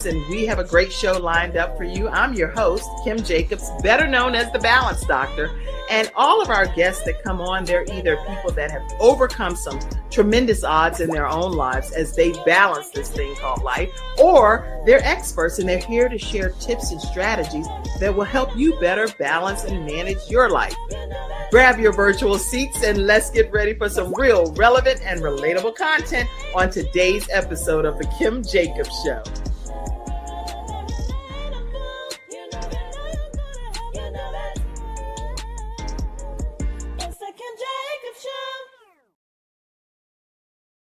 And we have a great show lined up for you. I'm your host, Kim Jacobs, better known as the Balance Doctor. And all of our guests that come on, they're either people that have overcome some tremendous odds in their own lives as they balance this thing called life, or they're experts and they're here to share tips and strategies that will help you better balance and manage your life. Grab your virtual seats and let's get ready for some real, relevant, and relatable content on today's episode of The Kim Jacobs Show.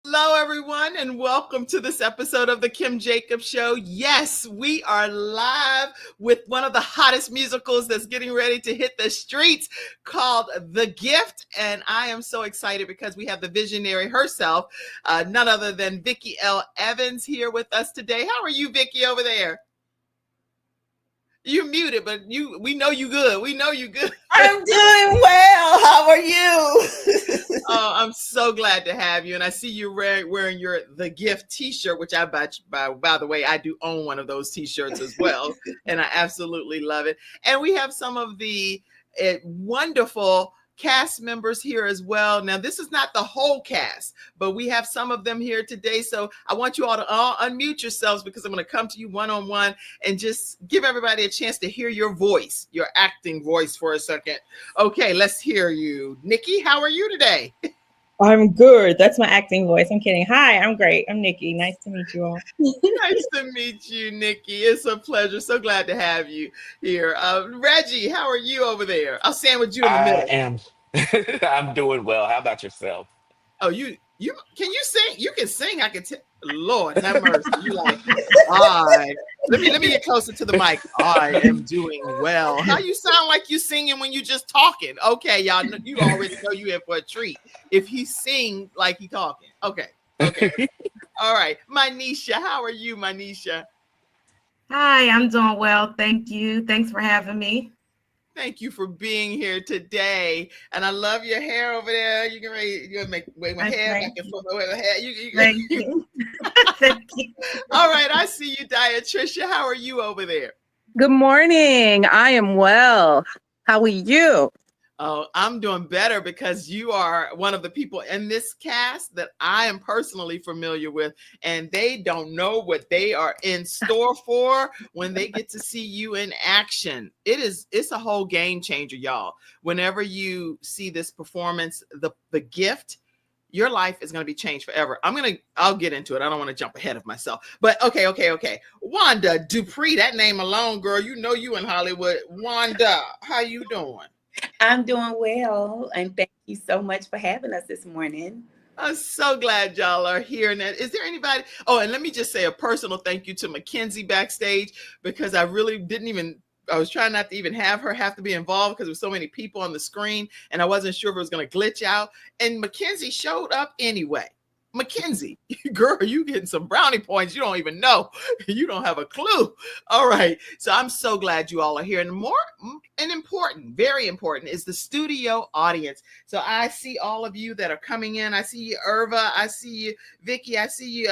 Hello, everyone, and welcome to this episode of The Kim Jacobs Show. Yes, we are live with one of the hottest musicals that's getting ready to hit the streets called The Gift. And I am so excited because we have the visionary herself, none other than Vickie L. Evans here with us today. How are you, Vickie, over there? You're muted, but we know you good. We know you good. I'm doing well. How are you? Oh, I'm so glad to have you. And I see you wearing your The Gift t-shirt, which by the way, I do own one of those t-shirts as well. And I absolutely love it. And we have some of the wonderful cast members here as well. Now, this is not the whole cast, but we have some of them here today. So I want you all to unmute yourselves because I'm going to come to you one-on-one and just give everybody a chance to hear your voice, your acting voice for a second. Okay, let's hear you. Nikki, how are you today? I'm good. That's my acting voice. I'm kidding. Hi, I'm great. I'm Nikki. Nice to meet you all. Nice to meet you, Nikki. It's a pleasure. So glad to have you here. Reggie, how are you over there? I'll sandwich you in the middle. I am. I'm doing well. How about yourself? Oh, you can you sing? You can sing. I can tell. Lord have mercy. You like, let me get closer to the mic. I am doing well. How you sound like you singing when you just talking? Okay, y'all, you already know you in for a treat. If he sing like he talking. Okay. All right. Manisha, how are you, Manisha? Hi, I'm doing well. Thank you. Thanks for having me. Thank you for being here today. And I love your hair over there. You can wave my hair back and forth. Wave my hair. Thank you. Thank you. All right. I see you, Diatricia. How are you over there? Good morning. I am well. How are you? Oh, I'm doing better because you are one of the people in this cast that I am personally familiar with, and they don't know what they are in store for when they get to see you in action. It's a whole game changer, y'all. Whenever you see this performance, the gift, your life is going to be changed forever. I'll get into it. I don't want to jump ahead of myself, but okay. Wanda Dupree, that name alone, girl, you know you in Hollywood. Wanda, how you doing? I'm doing well, and thank you so much for having us this morning. I'm so glad y'all are here. And is there anybody? Oh, and let me just say a personal thank you to Mackenzie backstage because I really I was trying not to even have her have to be involved because there were so many people on the screen and I wasn't sure if it was going to glitch out. And Mackenzie showed up anyway. Mackenzie, girl, you getting some brownie points. You don't even know. You don't have a clue. All right. So I'm so glad you all are here. And important, very important is the studio audience. So I see all of you that are coming in. I see you, Irva. I see you, Vickie. I see you,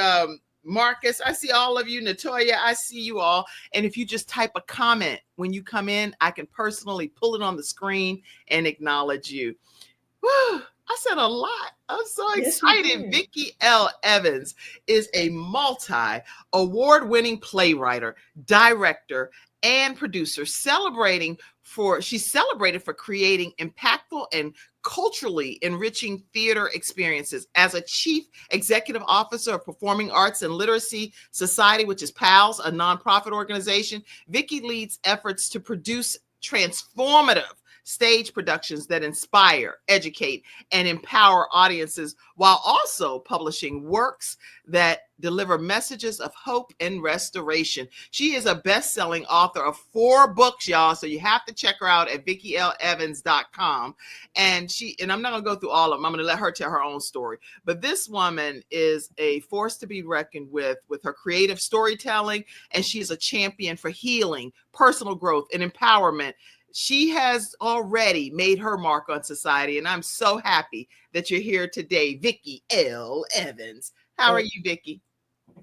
Marcus. I see all of you, Natoya. I see you all. And if you just type a comment when you come in, I can personally pull it on the screen and acknowledge you. Whew. I said a lot. I'm so excited. Yes, Vickie L. Evans is a multi-award-winning playwright, director, and producer, she's celebrated for creating impactful and culturally enriching theater experiences. As a chief executive officer of Performing Arts and Literacy Society, which is PALS, a nonprofit organization, Vickie leads efforts to produce transformative stage productions that inspire, educate, and empower audiences while also publishing works that deliver messages of hope and restoration. She is a best-selling author of 4 books, y'all, so you have to check her out at VickieLEvans.com. And I'm not going to go through all of them. I'm going to let her tell her own story. But this woman is a force to be reckoned with her creative storytelling, and she is a champion for healing, personal growth, and empowerment. She has already made her mark on society, and I'm so happy that you're here today, Vickie L. Evans. How are you, Vickie?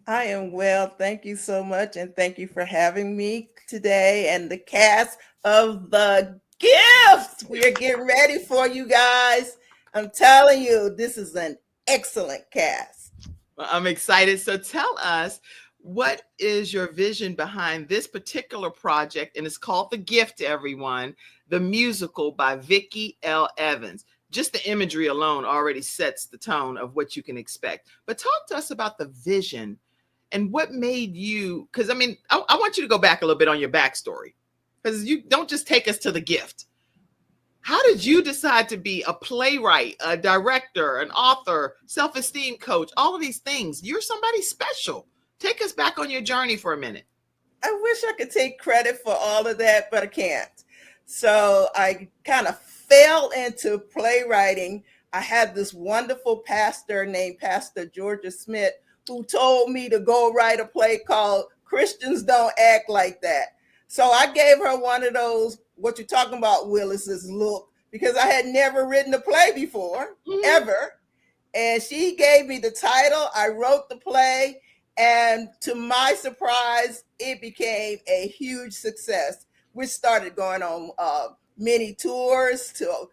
I am well. Thank you so much. And thank you for having me today and the cast of The Gift. We are getting ready for you guys. I'm telling you, this is an excellent cast. Well, I'm excited. So tell us, what is your vision behind this particular project? And it's called The Gift, everyone, the musical by Vickie L. Evans. Just the imagery alone already sets the tone of what you can expect. But talk to us about the vision and what made you, because I mean, I want you to go back a little bit on your backstory, because you don't just take us to The Gift. How did you decide to be a playwright, a director, an author, self-esteem coach, all of these things? You're somebody special. Take us back on your journey for a minute. I wish I could take credit for all of that, but I can't. So I kind of fell into playwriting. I had this wonderful pastor named Pastor Georgia Smith who told me to go write a play called Christians Don't Act Like That. So I gave her one of those, what you're talking about, Willis's look, because I had never written a play before, ever. And she gave me the title. I wrote the play. And to my surprise, it became a huge success. We started going on many tours to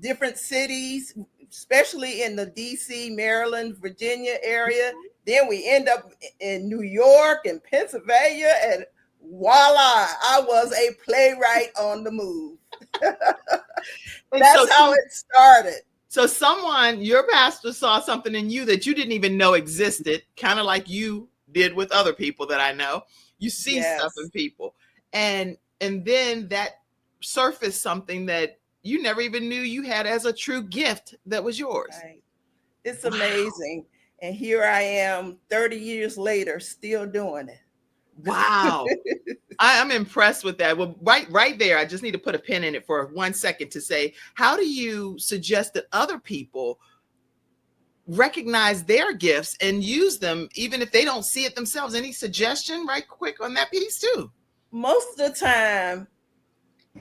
different cities, especially in the DC, Maryland, Virginia area. Then we end up in New York and Pennsylvania, and voila, I was a playwright on the move. That's how it started. So someone, your pastor, saw something in you that you didn't even know existed, kind of like you did with other people that I know. You see stuff in people. And then that surfaced something that you never even knew you had as a true gift that was yours. Right. It's amazing. And here I am 30 years later, still doing it. Wow. I'm impressed with that. Well, right there, I just need to put a pin in it for 1 second to say, how do you suggest that other people recognize their gifts and use them, even if they don't see it themselves? Any suggestion right quick on that piece too? Most of the time,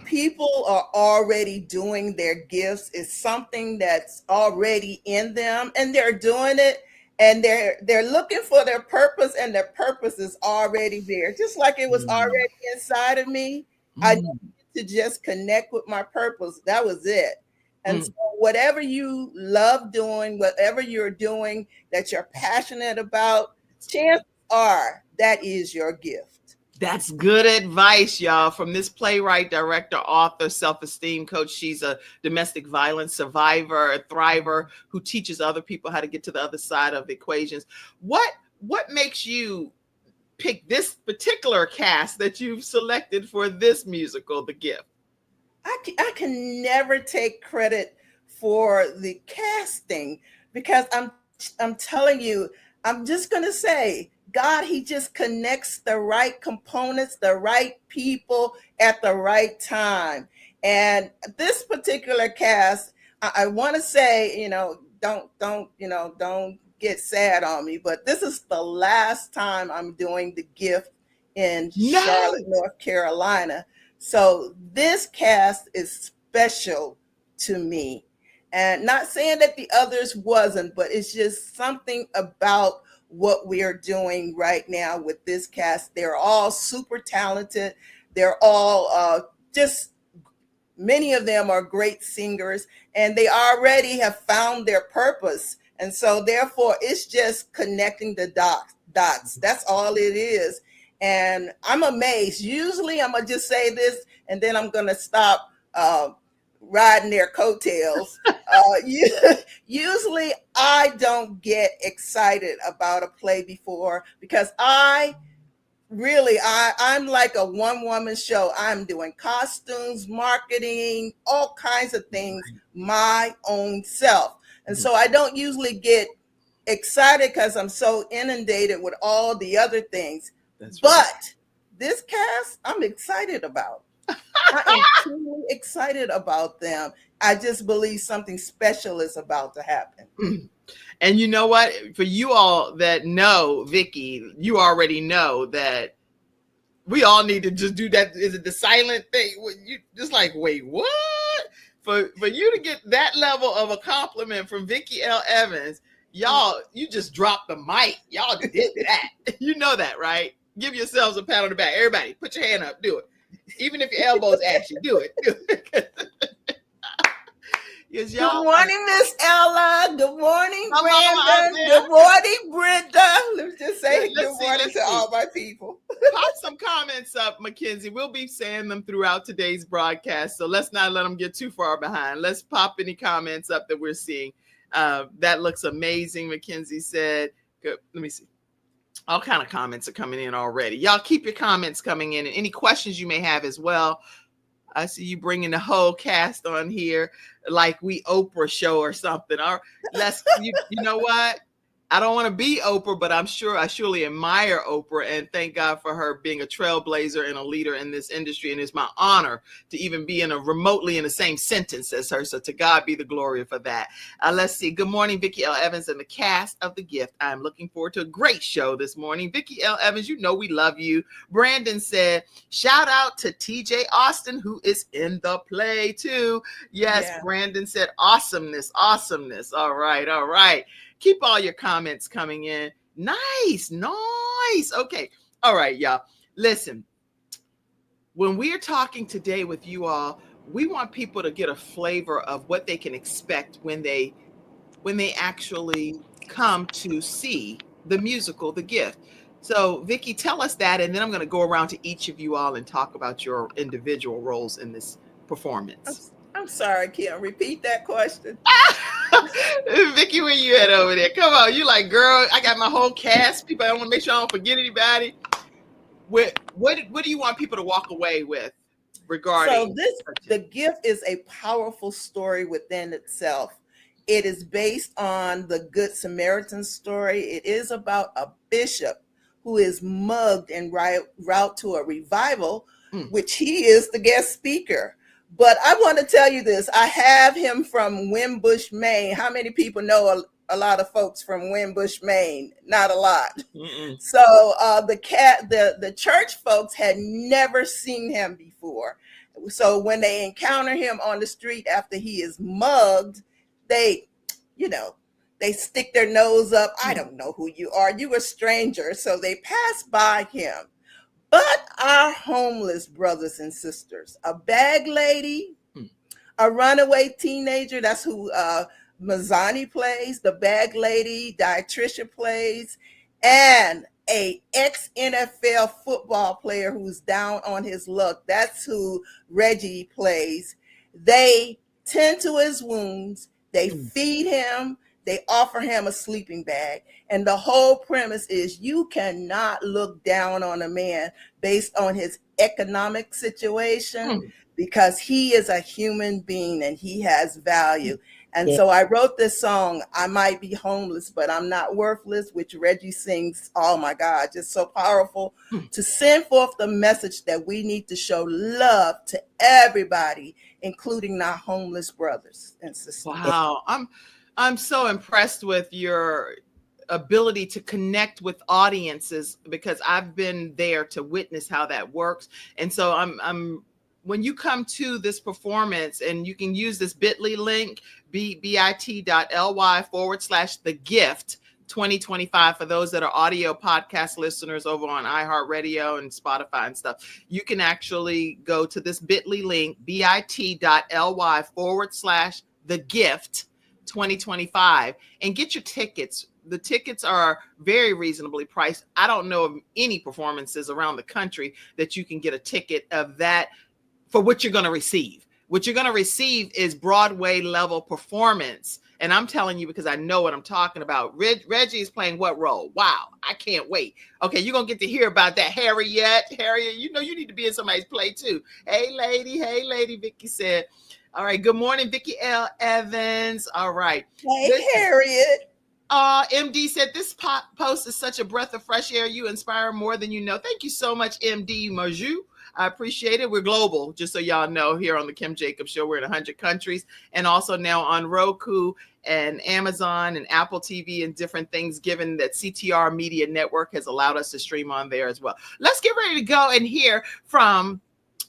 people are already doing their gifts. It's something that's already in them, and they're doing it. And they're looking for their purpose, and their purpose is already there. Just like it was already inside of me. I needed to just connect with my purpose. That was it. And so whatever you love doing, whatever you're doing that you're passionate about, chances are that is your gift. That's good advice, y'all, from this playwright, director, author, self-esteem coach. She's a domestic violence survivor, a thriver who teaches other people how to get to the other side of equations. What makes you pick this particular cast that you've selected for this musical, The Gift? I can never take credit for the casting, because I'm telling you, I'm just going to say, God, he just connects the right components, the right people at the right time. And this particular cast, I want to say, don't get sad on me, but this is the last time I'm doing The Gift in Charlotte, North Carolina. So this cast is special to me. And not saying that the others wasn't, but it's just something about what we are doing right now with this cast. They're all super talented. They're all just, many of them are great singers, and they already have found their purpose. And so therefore it's just connecting the dots. That's all it is. And I'm amazed. Usually I'm gonna just say this and then I'm gonna stop riding their coattails. Usually I don't get excited about a play before, because I'm like a one-woman show. I'm doing costumes, marketing, all kinds of things, my own self. And so I don't usually get excited because I'm so inundated with all the other things. But this cast, I'm excited about. I am truly excited about them. I just believe something special is about to happen. And you know what? For you all that know Vickie, you already know that we all need to just do that. Is it the silent thing? You just like, wait, what? For you to get that level of a compliment from Vickie L. Evans, Y'all, you just dropped the mic. Y'all did that. You know that, right? Give yourselves a pat on the back. Everybody, put your hand up. Do it. Even if your elbows ashy, do it. Do it. Yes, Good y'all. morning, Miss Ella. Good morning, Come on out Brandon. there. Good morning, Brenda. Let's just say Let's good see, morning let's to see. all my people. Pop some comments up, Mackenzie. We'll be saying them throughout today's broadcast, so let's not let them get too far behind. Let's pop any comments up that we're seeing. That looks amazing, Mackenzie said. Good. Let me see. All kind of comments are coming in already. Y'all keep your comments coming in, and any questions you may have as well. I see you bringing the whole cast on here like we Oprah show or something. Or you know what? I don't want to be Oprah, but I surely admire Oprah, and thank God for her being a trailblazer and a leader in this industry. And it's my honor to even be remotely in the same sentence as her. So to God be the glory for that. Let's see. Good morning, Vickie L. Evans and the cast of The Gift. I'm looking forward to a great show this morning. Vickie L. Evans, you know we love you. Brandon said, shout out to TJ Austin, who is in the play too. Yes, yeah. Brandon said, awesomeness. All right. Keep all your comments coming in. Nice. Okay. All right, y'all. Listen, when we're talking today with you all, we want people to get a flavor of what they can expect when they actually come to see the musical, The Gift. So, Vickie, tell us that, and then I'm going to go around to each of you all and talk about your individual roles in this performance. I'm sorry, Kim. Repeat that question. Vickie, where you at over there? Come on, you like, girl, I got my whole cast. People, I want to make sure I don't forget anybody. What do you want people to walk away with regarding? So The Gift is a powerful story within itself. It is based on the Good Samaritan story. It is about a bishop who is mugged en route to a revival, which he is the guest speaker. But I want to tell you this. I have him from Wimbush, Maine. How many people know a lot of folks from Wimbush, Maine? Not a lot. Mm-mm. So the church folks had never seen him before. So when they encounter him on the street after he is mugged, they stick their nose up. I don't know who you are. You a stranger. So they pass by him. But our homeless brothers and sisters, a bag lady, a runaway teenager, that's who Mazzani plays, the bag lady, Diatricia plays, and a ex-NFL football player who's down on his luck. That's who Reggie plays. They tend to his wounds. They feed him. They offer him a sleeping bag. And the whole premise is you cannot look down on a man based on his economic situation because he is a human being and he has value. And so I wrote this song, I Might Be Homeless, But I'm Not Worthless, which Reggie sings. Oh my God, just so powerful to send forth the message that we need to show love to everybody, including our homeless brothers and sisters. Wow. I'm so impressed with your ability to connect with audiences because I've been there to witness how that works. And so I'm when you come to this performance, and you can use this bit.ly link, bit.ly/The Gift 2025 for those that are audio podcast listeners over on iHeartRadio and Spotify and stuff. You can actually go to this bit.ly link, bit.ly/The Gift 2025, and get your tickets. The tickets are very reasonably priced. I don't know of any performances around the country that you can get a ticket of that for what you're going to receive. What you're going to receive is Broadway level performance. And I'm telling you because I know what I'm talking about. Reggie is playing what role? Wow, I can't wait. Okay, you're going to get to hear about that. Harriet, you know you need to be in somebody's play too. Hey, lady, Vickie said. All right. Good morning, Vickie L. Evans. All right. Hey, Harriet. MD said, this post is such a breath of fresh air. You inspire more than you know. Thank you so much, MD Maju. I appreciate it. We're global, just so y'all know, here on the Kim Jacobs Show. We're in 100 countries and also now on Roku and Amazon and Apple TV and different things, given that CTR Media Network has allowed us to stream on there as well. Let's get ready to go and hear from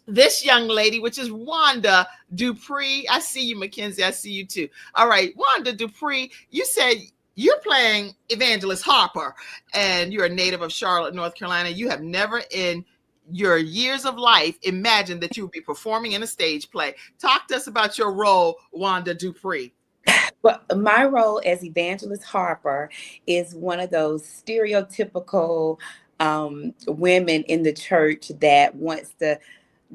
this young lady, which is Wanda Dupree. I see you, Mackenzie. I see you too. All right, Wanda Dupree, you said you're playing Evangelist Harper, and you're a native of Charlotte, North Carolina. You have never in your years of life imagined that you would be performing in a stage play. Talk to us about your role, Wanda Dupree. Well, my role as Evangelist Harper is one of those stereotypical women in the church that wants to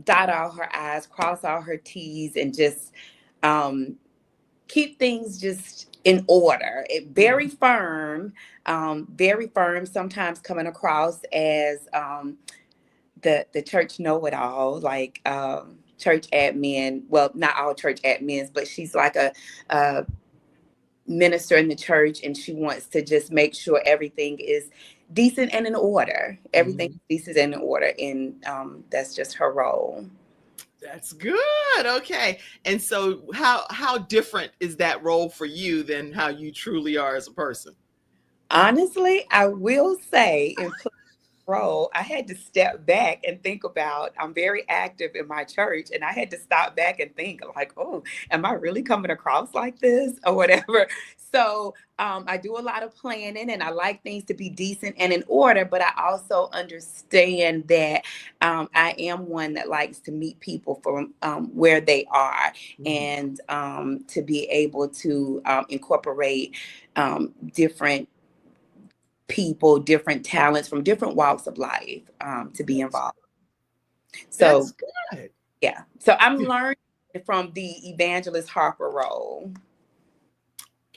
dot all her I's, cross all her T's, and just keep things just in order. Very firm, sometimes coming across as the church know-it-all, like church admin. Well, not all church admins, but she's like a minister in the church, and she wants to just make sure everything is decent and in order. Everything is decent and in order, and that's just her role. That's good. Okay. And so how different is that role for you than how you truly are as a person? Honestly, I will say in role, I had to step back and think about, I'm very active in my church, and I had to stop back and think like, oh, am I really coming across like this or whatever? So I do a lot of planning, and I like things to be decent and in order, but I also understand that I am one that likes to meet people from where they are, and to be able to incorporate different people, different talents from different walks of life to be involved. So that's good. Yeah. So I'm learning from the Evangelist Harper role.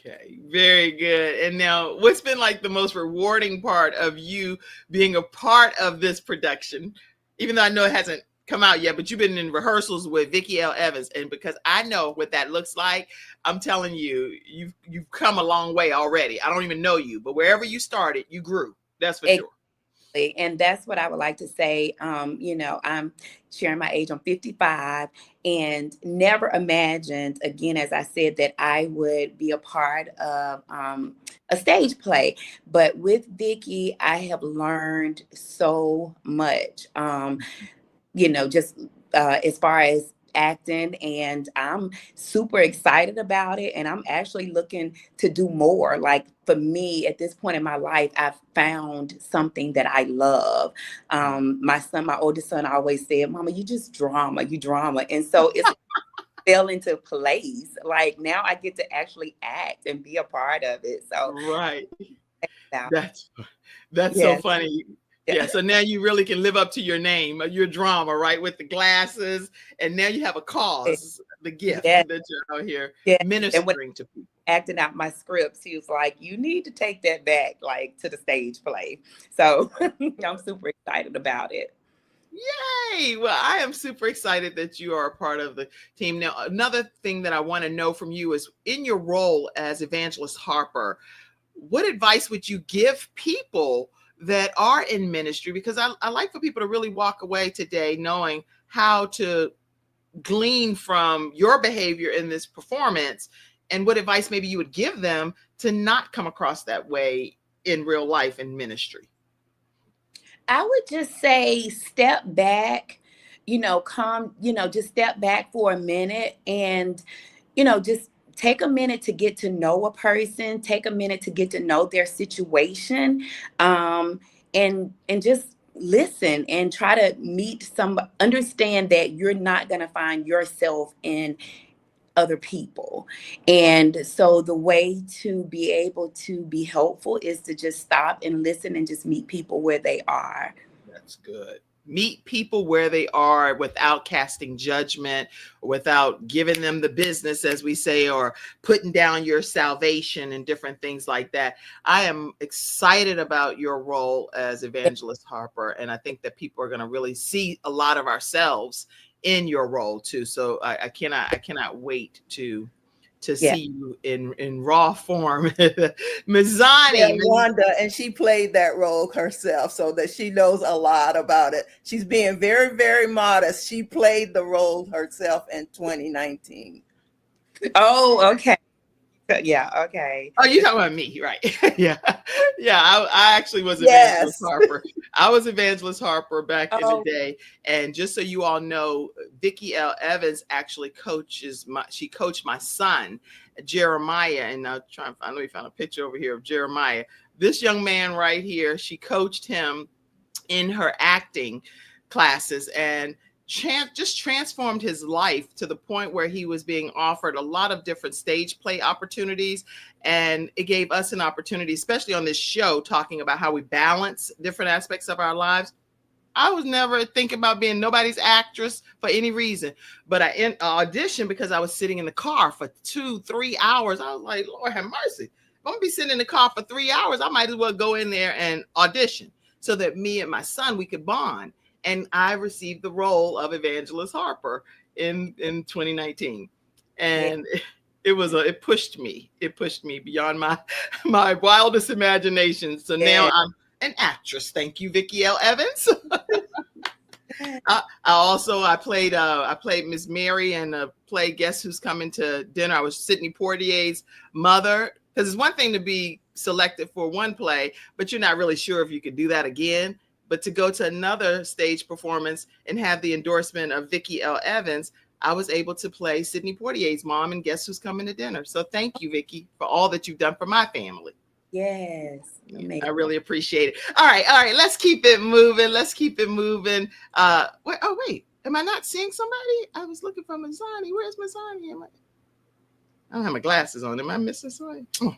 Okay, very good. And now, what's been like the most rewarding part of you being a part of this production? Even though I know it hasn't come out yet, but you've been in rehearsals with Vickie L. Evans, and because I know what that looks like, I'm telling you, you've come a long way already. I don't even know you, but wherever you started, you grew. That's for sure. And that's what I would like to say. You know, I'm sharing my age. I'm 55, and never imagined, again, as I said, that I would be a part of a stage play. But with Vickie, I have learned so much. You know, just as far as acting, and I'm super excited about it, and I'm actually looking to do more. Like, for me at this point in my life, I've found something that I love. My oldest son always said, Mama, you drama. And so it's fell into place. Like, now I get to actually act and be a part of it. So right. That's yes. So funny. Yeah, so now you really can live up to your name, your drama, right? With the glasses, and now you have a cause, the gift that you're out here ministering to people. Acting out my scripts, he was like, you need to take that back, like, to the stage play. So I'm super excited about it. Yay! Well, I am super excited that you are a part of the team. Now, another thing that I want to know from you is, in your role as Evangelist Harper, what advice would you give people that are in ministry? Because I like for people to really walk away today knowing how to glean from your behavior in this performance, and what advice maybe you would give them to not come across that way in real life in ministry. I would just say step back, just step back for a minute, and, just take a minute to get to know a person, take a minute to get to know their situation, and just listen and try to understand that you're not going to find yourself in other people. And so the way to be able to be helpful is to just stop and listen and just meet people where they are. That's good. Meet people where they are without casting judgment, without giving them the business, as we say, or putting down your salvation and different things like that. I am excited about your role as Evangelist Harper, and I think that people are going to really see a lot of ourselves in your role too. So I cannot wait to see you in raw form. Mizani. Wanda, and she played that role herself, so that she knows a lot about it. She's being very, very modest. She played the role herself in 2019. Oh, okay. Yeah, okay. Oh, you're talking about me, right? Yeah. I actually was Evangelist Harper. I was Evangelist Harper back in the day. And just so you all know, Vickie L. Evans actually coached my son. Jeremiah, and now trying to find, let me find a picture over here of Jeremiah. This young man right here, she coached him in her acting classes and just transformed his life to the point where he was being offered a lot of different stage play opportunities. And it gave us an opportunity, especially on this show, talking about how we balance different aspects of our lives. I was never thinking about being nobody's actress for any reason, but I auditioned because I was sitting in the car for 2-3 hours. I was like, Lord have mercy. If I'm gonna be sitting in the car for 3 hours, I might as well go in there and audition so that me and my son, we could bond. And I received the role of Evangelist Harper in 2019. And it pushed me beyond my wildest imagination. So now I'm an actress. Thank you, Vickie L. Evans. I played Miss Mary in a play Guess Who's Coming to Dinner. I was Sidney Poitier's mother, because it's one thing to be selected for one play, but you're not really sure if you could do that again. But to go to another stage performance and have the endorsement of Vickie L. Evans, I was able to play Sidney Poitier's mom and Guess Who's Coming to Dinner. So thank you, Vickie, for all that you've done for my family. Yes. Amazing. I really appreciate it. All right. Let's keep it moving. Wait. Am I not seeing somebody? I was looking for Mazzani. Where's Mazzani? I don't have my glasses on. Am I missing somebody? Oh.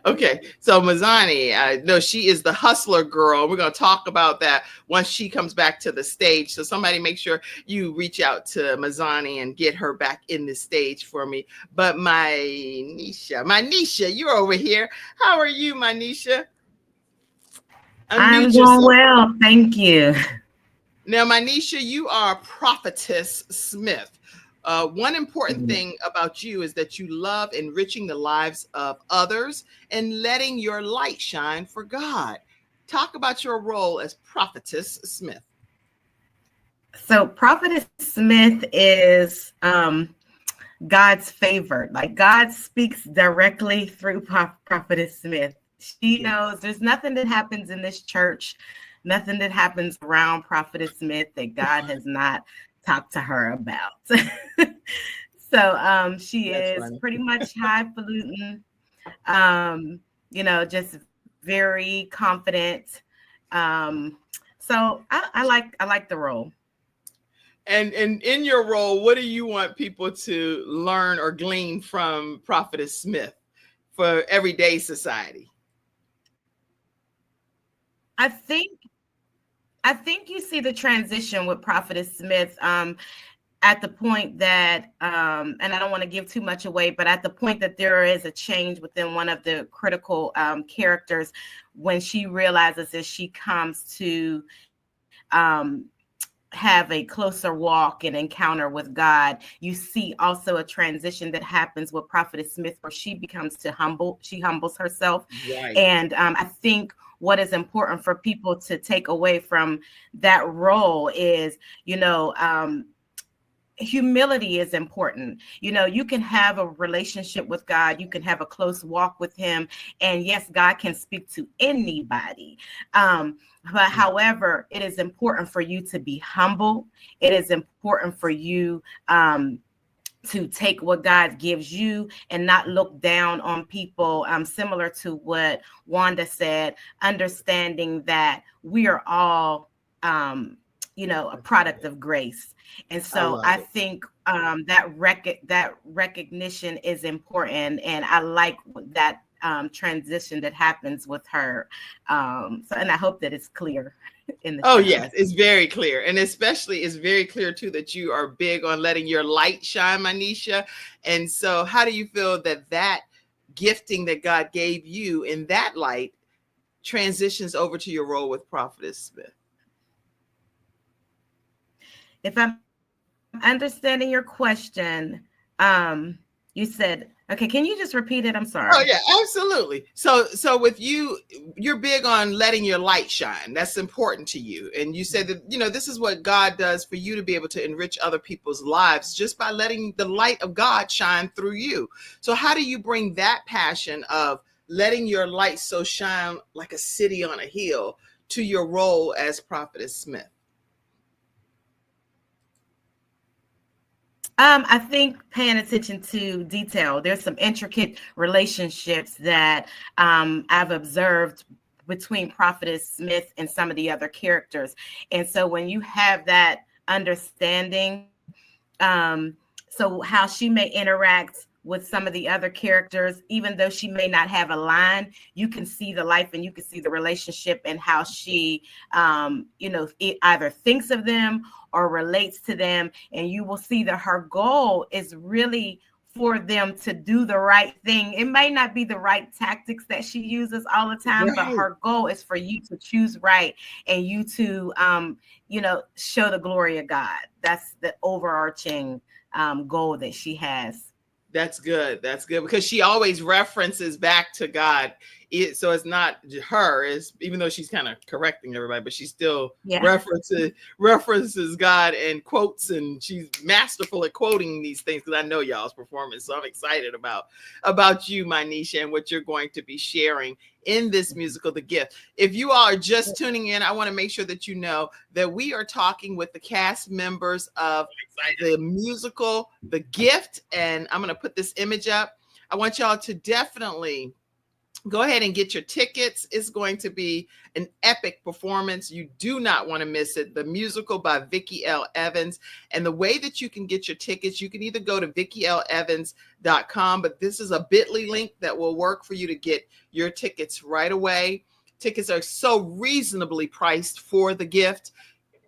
Okay, so Mazzani, no, she is the hustler girl. We're going to talk about that once she comes back to the stage. So somebody make sure you reach out to Mazzani and get her back in the stage for me. But my Nisha, you're over here. How are you, my Nisha? I'm doing well, thank you. Now, my Nisha, you are Prophetess Smith. One important thing about you is that you love enriching the lives of others and letting your light shine for God. Talk about your role as Prophetess Smith. So Prophetess Smith is God's favorite. Like, God speaks directly through Prophetess Smith. She knows there's nothing that happens in this church, nothing that happens around Prophetess Smith that God has not talk to her about. So she That's is funny. pretty much highfalutin, just very confident. So I like the role. And in your role, what do you want people to learn or glean from Prophetess Smith for everyday society? I think you see the transition with Prophetess Smith at the point that, and I don't want to give too much away, but at the point that there is a change within one of the critical characters, when she realizes as she comes to have a closer walk and encounter with God, you see also a transition that happens with Prophetess Smith where she becomes she humbles herself. Right. And I think what is important for people to take away from that role is, humility is important. You can have a relationship with God, you can have a close walk with him, and yes, God can speak to anybody. But however, it is important for you to be humble. It is important for you to take what God gives you and not look down on people, similar to what Wanda said, understanding that we are all, a product of grace. And so I think that recognition is important. And I like that transition that happens with her. And I hope that it's clear. Yes, it's very clear. And especially it's very clear too that you are big on letting your light shine, Manisha. And so how do you feel that gifting that God gave you in that light transitions over to your role with Prophetess Smith? If I'm understanding your question, you said, okay, can you just repeat it? I'm sorry. Oh yeah, absolutely. So with you, you're big on letting your light shine. That's important to you. And you said that, this is what God does for you to be able to enrich other people's lives just by letting the light of God shine through you. So how do you bring that passion of letting your light so shine like a city on a hill to your role as Prophetess Smith? I think paying attention to detail. There's some intricate relationships that I've observed between Prophetess Smith and some of the other characters. And so when you have that understanding, so how she may interact with some of the other characters, even though she may not have a line, you can see the life and you can see the relationship and how she, it either thinks of them or relates to them. And you will see that her goal is really for them to do the right thing. It may not be the right tactics that she uses all the time, but her goal is for you to choose right and you to, show the glory of God. That's the overarching goal that she has. That's good. That's good because she always references back to God. So it's not her, even though she's kind of correcting everybody, but she still references God and quotes, and she's masterful at quoting these things because I know y'all's performance. So I'm excited about you, my Nisha, and what you're going to be sharing in this musical, The Gift. If you all are just tuning in, I want to make sure that you know that we are talking with the cast members of the musical, The Gift, and I'm going to put this image up. I want y'all to definitely go ahead and get your tickets. It's going to be an epic performance. You do not want to miss it. The musical by Vickie L. Evans. And the way that you can get your tickets, you can either go to VickieLEvans.com, but this is a bit.ly link that will work for you to get your tickets right away. Tickets are so reasonably priced for The Gift.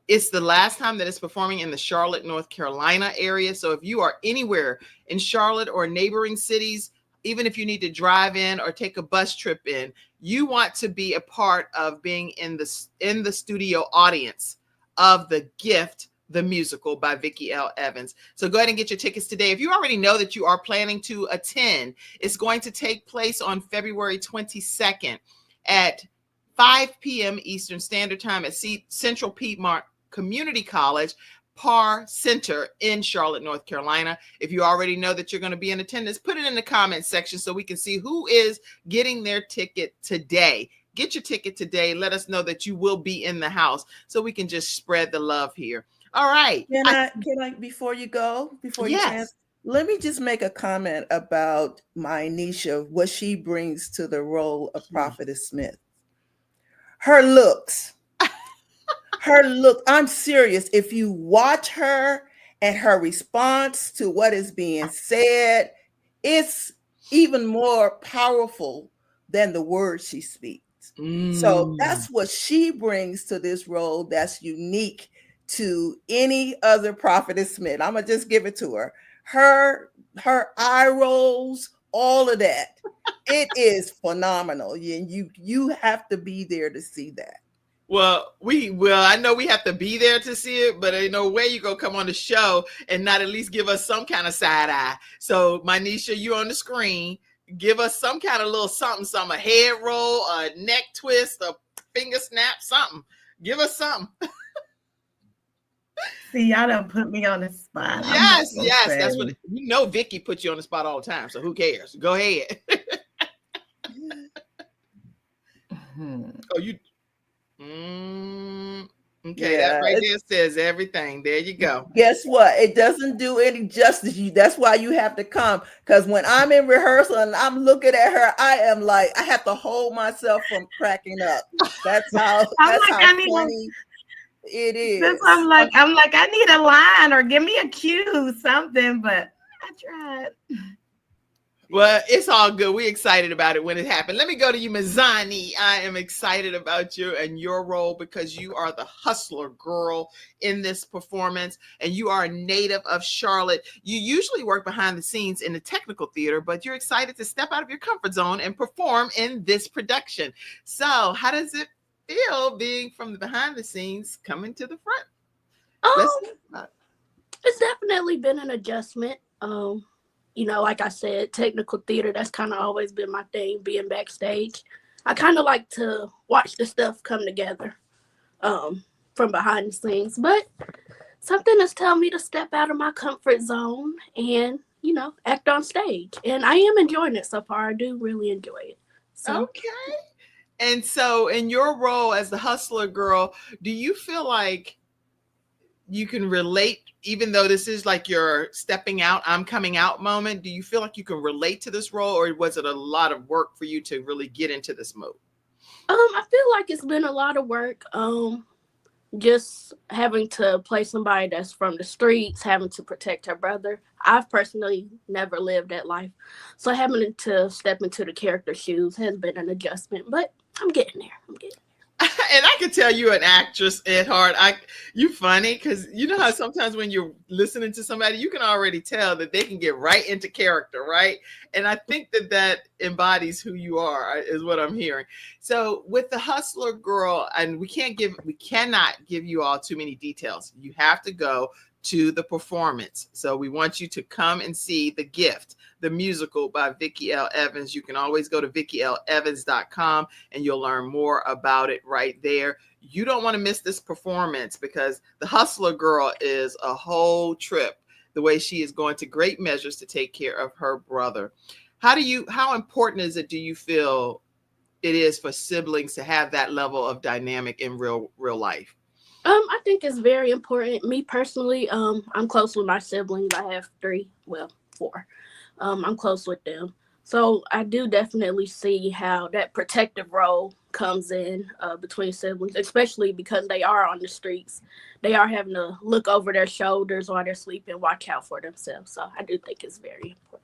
It's the last time that it's performing in the Charlotte, North Carolina area. So if you are anywhere in Charlotte or neighboring cities, even if you need to drive in or take a bus trip in, you want to be a part of being in the studio audience of The Gift, the musical by Vickie L. Evans. So go ahead and get your tickets today. If you already know that you are planning to attend, it's going to take place on February 22nd at 5 p.m. Eastern Standard Time at Central Piedmont Community College, Parr Center in Charlotte, North Carolina. If you already know that you're going to be in attendance, put it in the comments section so we can see who is getting their ticket today. Get your ticket today. Let us know that you will be in the house so we can just spread the love here. All right. Can I before you chant, let me just make a comment about my Nisha, what she brings to the role of Prophetess Smith. Her looks. I'm serious. If you watch her and her response to what is being said, it's even more powerful than the words she speaks. So that's what she brings to this role that's unique to any other Prophetess Smith. I'm gonna just give it to her. Her eye rolls, all of that. It is phenomenal. And you have to be there to see that. Well, I know we have to be there to see it, but ain't no way you gonna come on the show and not at least give us some kind of side eye. So, my Nisha, you on the screen, give us some kind of little something, a head roll, a neck twist, a finger snap, something. Give us something. See, y'all done put me on the spot. Yes. That's what Vickie put you on the spot all the time. So who cares? Go ahead. Oh, you. Okay, that right there says everything. There you go. Guess what? It doesn't do any justice. That's why you have to come. Because when I'm in rehearsal and I'm looking at her, I am like, I have to hold myself from cracking up. That's how funny it is. I'm like, I need a line or give me a cue, something, but I tried. Well, it's all good. We're excited about it when it happened. Let me go to you, Mizani. I am excited about you and your role because you are the hustler girl in this performance, and you are a native of Charlotte. You usually work behind the scenes in the technical theater, but you're excited to step out of your comfort zone and perform in this production. So how does it feel being from the behind the scenes coming to the front? It's definitely been an adjustment. Like I said, technical theater, that's kind of always been my thing, being backstage. I kind of like to watch the stuff come together from behind the scenes. But something is telling me to step out of my comfort zone and, act on stage. And I am enjoying it so far. I do really enjoy it. So. Okay. And so in your role as the hustler girl, do you feel like you can relate, even though this is like your stepping out, I'm coming out moment? Do you feel like you can relate to this role, or was it a lot of work for you to really get into this mode? I feel like it's been a lot of work. Just having to play somebody that's from the streets, having to protect her brother. I've personally never lived that life, so having to step into the character's shoes has been an adjustment. But I'm getting there. And I can tell you an actress at heart. You funny, because you know how sometimes when you're listening to somebody, you can already tell that they can get right into character, right? And I think that embodies who you are, is what I'm hearing. So with the Hustler Girl, and we cannot give you all too many details. You have to go to the performance. So we want you to come and see The Gift, the musical by Vickie L. Evans. You can always go to VickieLEvans.com and you'll learn more about it right there. You don't want to miss this performance, because the Hustler Girl is a whole trip, the way she is going to great measures to take care of her brother. How important do you feel it is for siblings to have that level of dynamic in real life? I think it's very important. Me personally, I'm close with my siblings. I have 4. I'm close with them. So I do definitely see how that protective role comes in between siblings, especially because they are on the streets. They are having to look over their shoulders while they're sleeping, watch out for themselves. So I do think it's very important.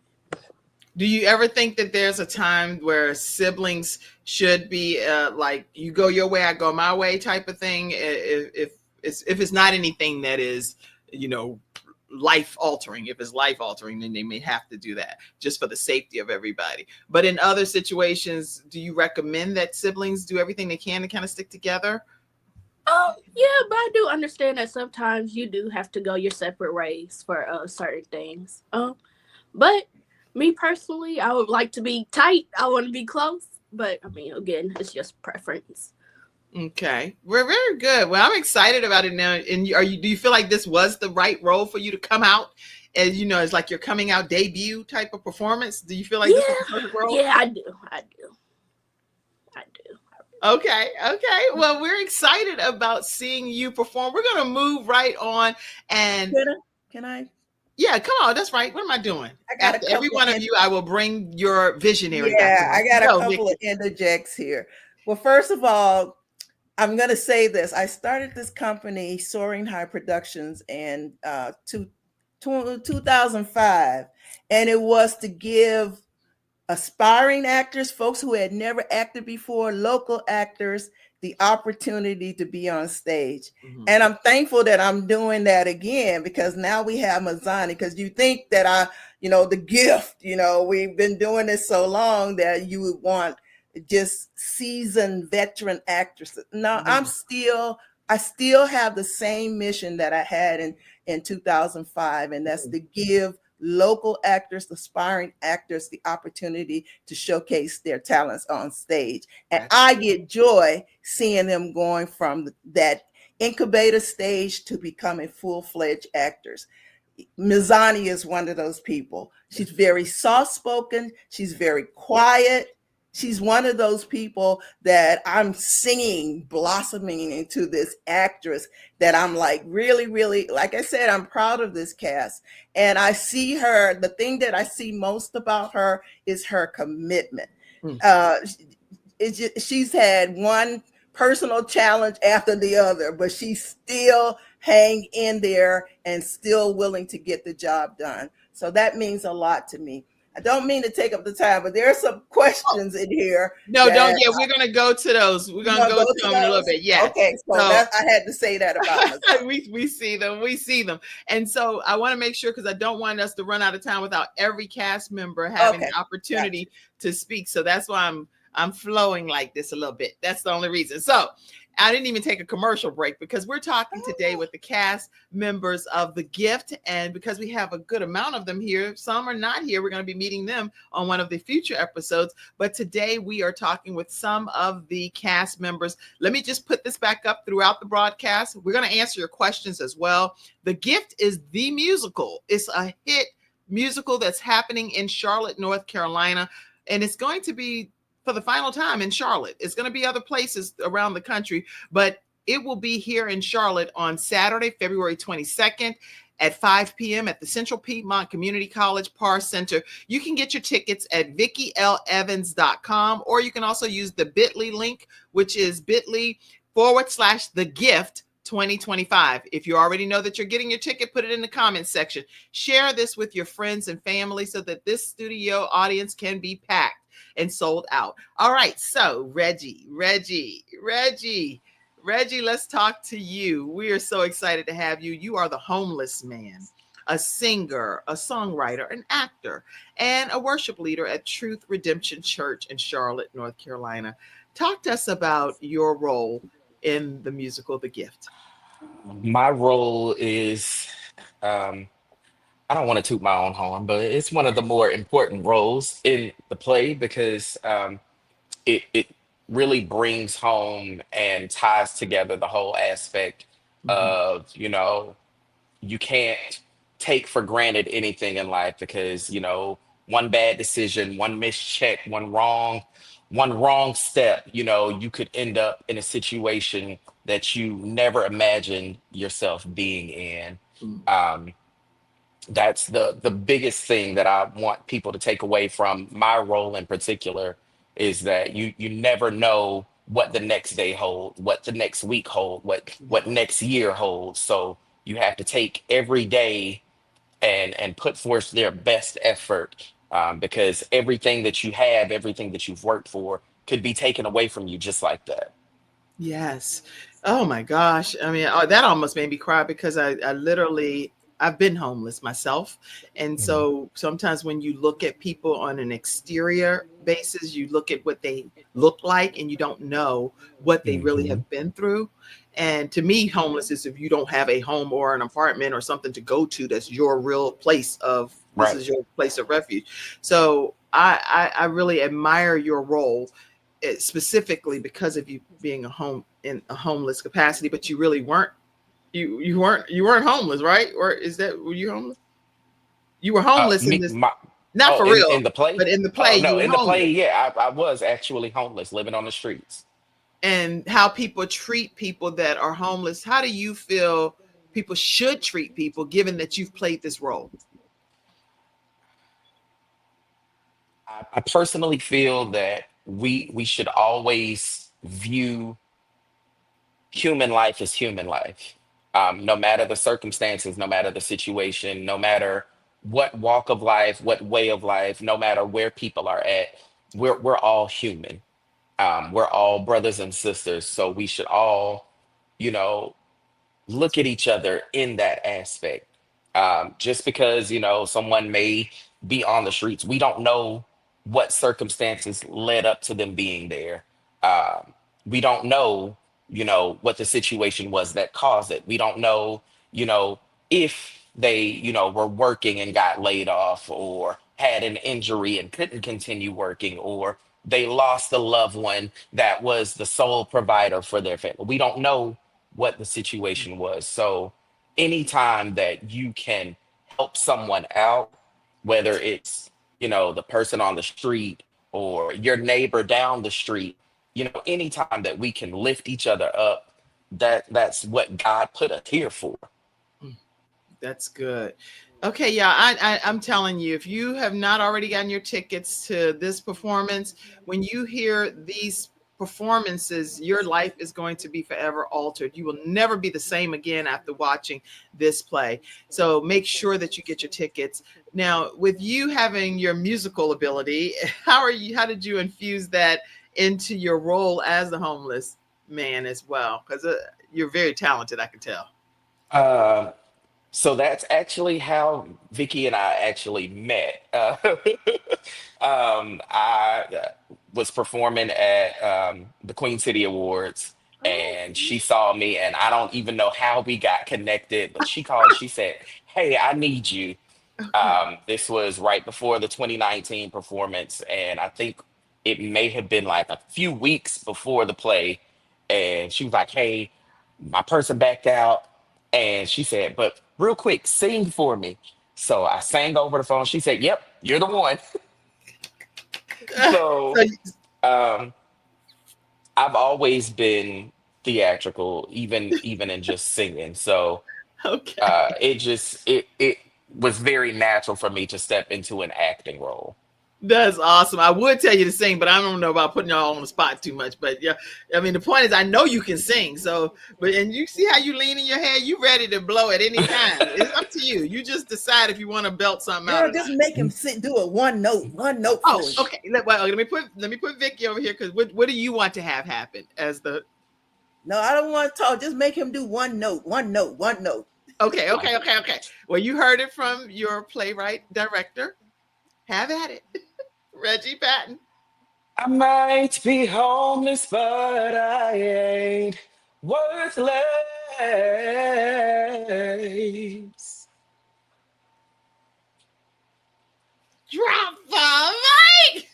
Do you ever think that there's a time where siblings should be like, you go your way, I go my way type of thing? If it's not anything that is, life altering. If it's life altering, then they may have to do that just for the safety of everybody. But in other situations, do you recommend that siblings do everything they can to kind of stick together? Yeah, but I do understand that sometimes you do have to go your separate ways for certain things. But me personally, I would like to be tight. I want to be close. But I mean, again, it's just preference. Okay, we're very good. Well, I'm excited about it now. And do you feel like this was the right role for you to come out? As it's like your coming out debut type of performance. Do you feel like this was the perfect role? Yeah, I do. Okay. Well, we're excited about seeing you perform. We're going to move right on. And Can I? Yeah, come on. That's right. What am I doing? After every one of you, I will bring your visionary. Yeah, I got a couple of interjects here. Well, first of all, I'm going to say this. I started this company, Soaring High Productions, in 2005, and it was to give aspiring actors, folks who had never acted before, local actors, the opportunity to be on stage. Mm-hmm. And I'm thankful that I'm doing that again, because now we have Mazzani, because you think that The Gift, we've been doing this so long that you would want just seasoned veteran actresses. No, mm-hmm. I still have the same mission that I had in 2005, and that's to give local actors, aspiring actors, the opportunity to showcase their talents on stage. And I get joy seeing them going from that incubator stage to becoming full-fledged actors. Mazzani is one of those people. She's very soft-spoken. She's very quiet. She's one of those people that I'm seeing blossoming into this actress that I'm like, really, really, like I said, I'm proud of this cast. And I see her, the thing that I see most about her is her commitment. She's had one personal challenge after the other, but she's still hang in there and still willing to get the job done. So that means a lot to me. I don't mean to take up the time, but there are some questions in here. No, don't. Yeah, we're going to go to those. We're going to go to them in a little bit. Yeah. Okay. So I had to say that about myself. we see them. We see them. And so I want to make sure, because I don't want us to run out of time without every cast member having an opportunity to speak. So that's why I'm flowing like this a little bit. That's the only reason. So I didn't even take a commercial break, because we're talking today with the cast members of The Gift. And because we have a good amount of them here, some are not here. We're going to be meeting them on one of the future episodes. But today we are talking with some of the cast members. Let me just put this back up throughout the broadcast. We're going to answer your questions as well. The Gift is the musical. It's a hit musical that's happening in Charlotte, North Carolina. And it's going to be for the final time in Charlotte. It's going to be other places around the country, but It will be here in Charlotte on Saturday, February 22nd at 5 p.m. at the Central Piedmont Community College Parr Center. You can get your tickets at VickieLEvans.com, or you can also use the bit.ly link, which is bit.ly/the gift 2025. If you already know that you're getting your ticket, put it in the comments section. Share this with your friends and family so that this studio audience can be packed and sold out. All right, so Reggie, let's talk to you. We are so excited to have you. You are the homeless man, a singer, a songwriter, an actor, and a worship leader at Truth Redemption Church in Charlotte, North Carolina. Talk to us about your role in the musical The Gift. My role is, I don't want to toot my own horn, but it's one of the more important roles in the play because it really brings home and ties together the whole aspect of, you can't take for granted anything in life because, one bad decision, one mischeck, one wrong step, you could end up in a situation that you never imagined yourself being in. Um, that's the biggest thing that I want people to take away from my role in particular is that you never know what the next day holds, what the next week holds, what next year holds. So you have to take every day and put forth their best effort, because everything that you have, everything that you've worked for could be taken away from you just like that. Yes. Oh my gosh. I mean, that almost made me cry because I've been homeless myself. And Mhm. so sometimes when you look at people on an exterior basis, you look at what they look like and you don't know what they really Mhm. have been through. And to me, homeless is if you don't have a home or an apartment or something to go to, that's your real place of, this Right. is your place of refuge. So I really admire your role, specifically because of you being in a homeless capacity, but you really weren't. You weren't homeless, right? Or were you homeless? You were homeless in Me, this, my, not oh, for in real, the play? but in the play Oh you no, were in the homeless. play, yeah, I was actually homeless, living on the streets. And how people treat people that are homeless. How do you feel people should treat people, given that you've played this role? I personally feel that we should always view human life as human life. No matter the circumstances, no matter the situation, no matter what walk of life, what way of life, no matter where people are at, we're all human. We're all brothers and sisters, so we should all, you know, look at each other in that aspect. Just because, someone may be on the streets, we don't know what circumstances led up to them being there. We don't know, what the situation was that caused it. We don't know, you know, if they, were working and got laid off or had an injury and couldn't continue working, or they lost a loved one that was the sole provider for their family. We don't know what the situation was. So anytime that you can help someone out, whether it's, the person on the street or your neighbor down the street, anytime that we can lift each other up, that's what God put us here for. That's good. Okay, yeah, I'm telling you, if you have not already gotten your tickets to this performance, when you hear these performances, your life is going to be forever altered. You will never be the same again after watching this play. So make sure that you get your tickets. Now, with you having your musical ability, how did you infuse that into your role as the homeless man as well? Because you're very talented, I can tell. Um, So that's actually how Vicky and I actually met. I was performing at the Queen City Awards, Oh, and she saw me, and I don't even know how we got connected, but she called. She said, "Hey, I need you." okay. This was right before the 2019 performance, and I think it may have been like a few weeks before the play. And she was like, "Hey, my person backed out," and she said, "But real quick, sing for me." So I sang over the phone. She said, "Yep, you're the one." So So um, I've always been theatrical, even in just singing. So Okay. it was very natural for me to step into an acting role. That's awesome. I would tell you to sing, but I don't know about putting y'all on the spot too much. But yeah, I mean, the point is, I know you can sing. So, but and you see how you lean in your head, you ready to blow at any time. It's up to you. You just decide if you want to belt something out. Girl, just make him do it one note Oh, for you. okay. Let me put Vickie over here, because what do you want to have happen as the? No, I don't want to talk. Just make him do one note. Okay. Well, you heard it from your playwright director. Have at it, Reggie Patton. I might be homeless, but I ain't worthless. Drop the mic.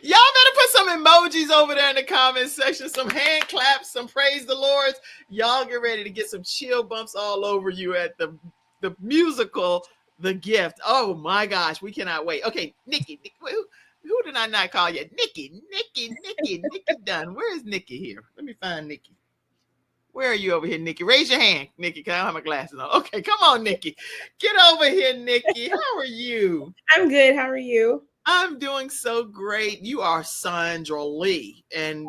Y'all better put some emojis over there in the comment section, some hand claps, some praise the Lords. Y'all get ready to get some chill bumps all over you at the musical, The Gift. Oh my gosh, we cannot wait. Okay, Nikki, who did I not call yet? Nikki Dunn. Where is Nikki here? Let me find Nikki. Where are you over here, Nikki? Raise your hand, Nikki, because I don't have my glasses on. Okay, come on, Nikki. Get over here, Nikki. How are you? I'm good. How are you? I'm doing so great. You are Sandra Lee, and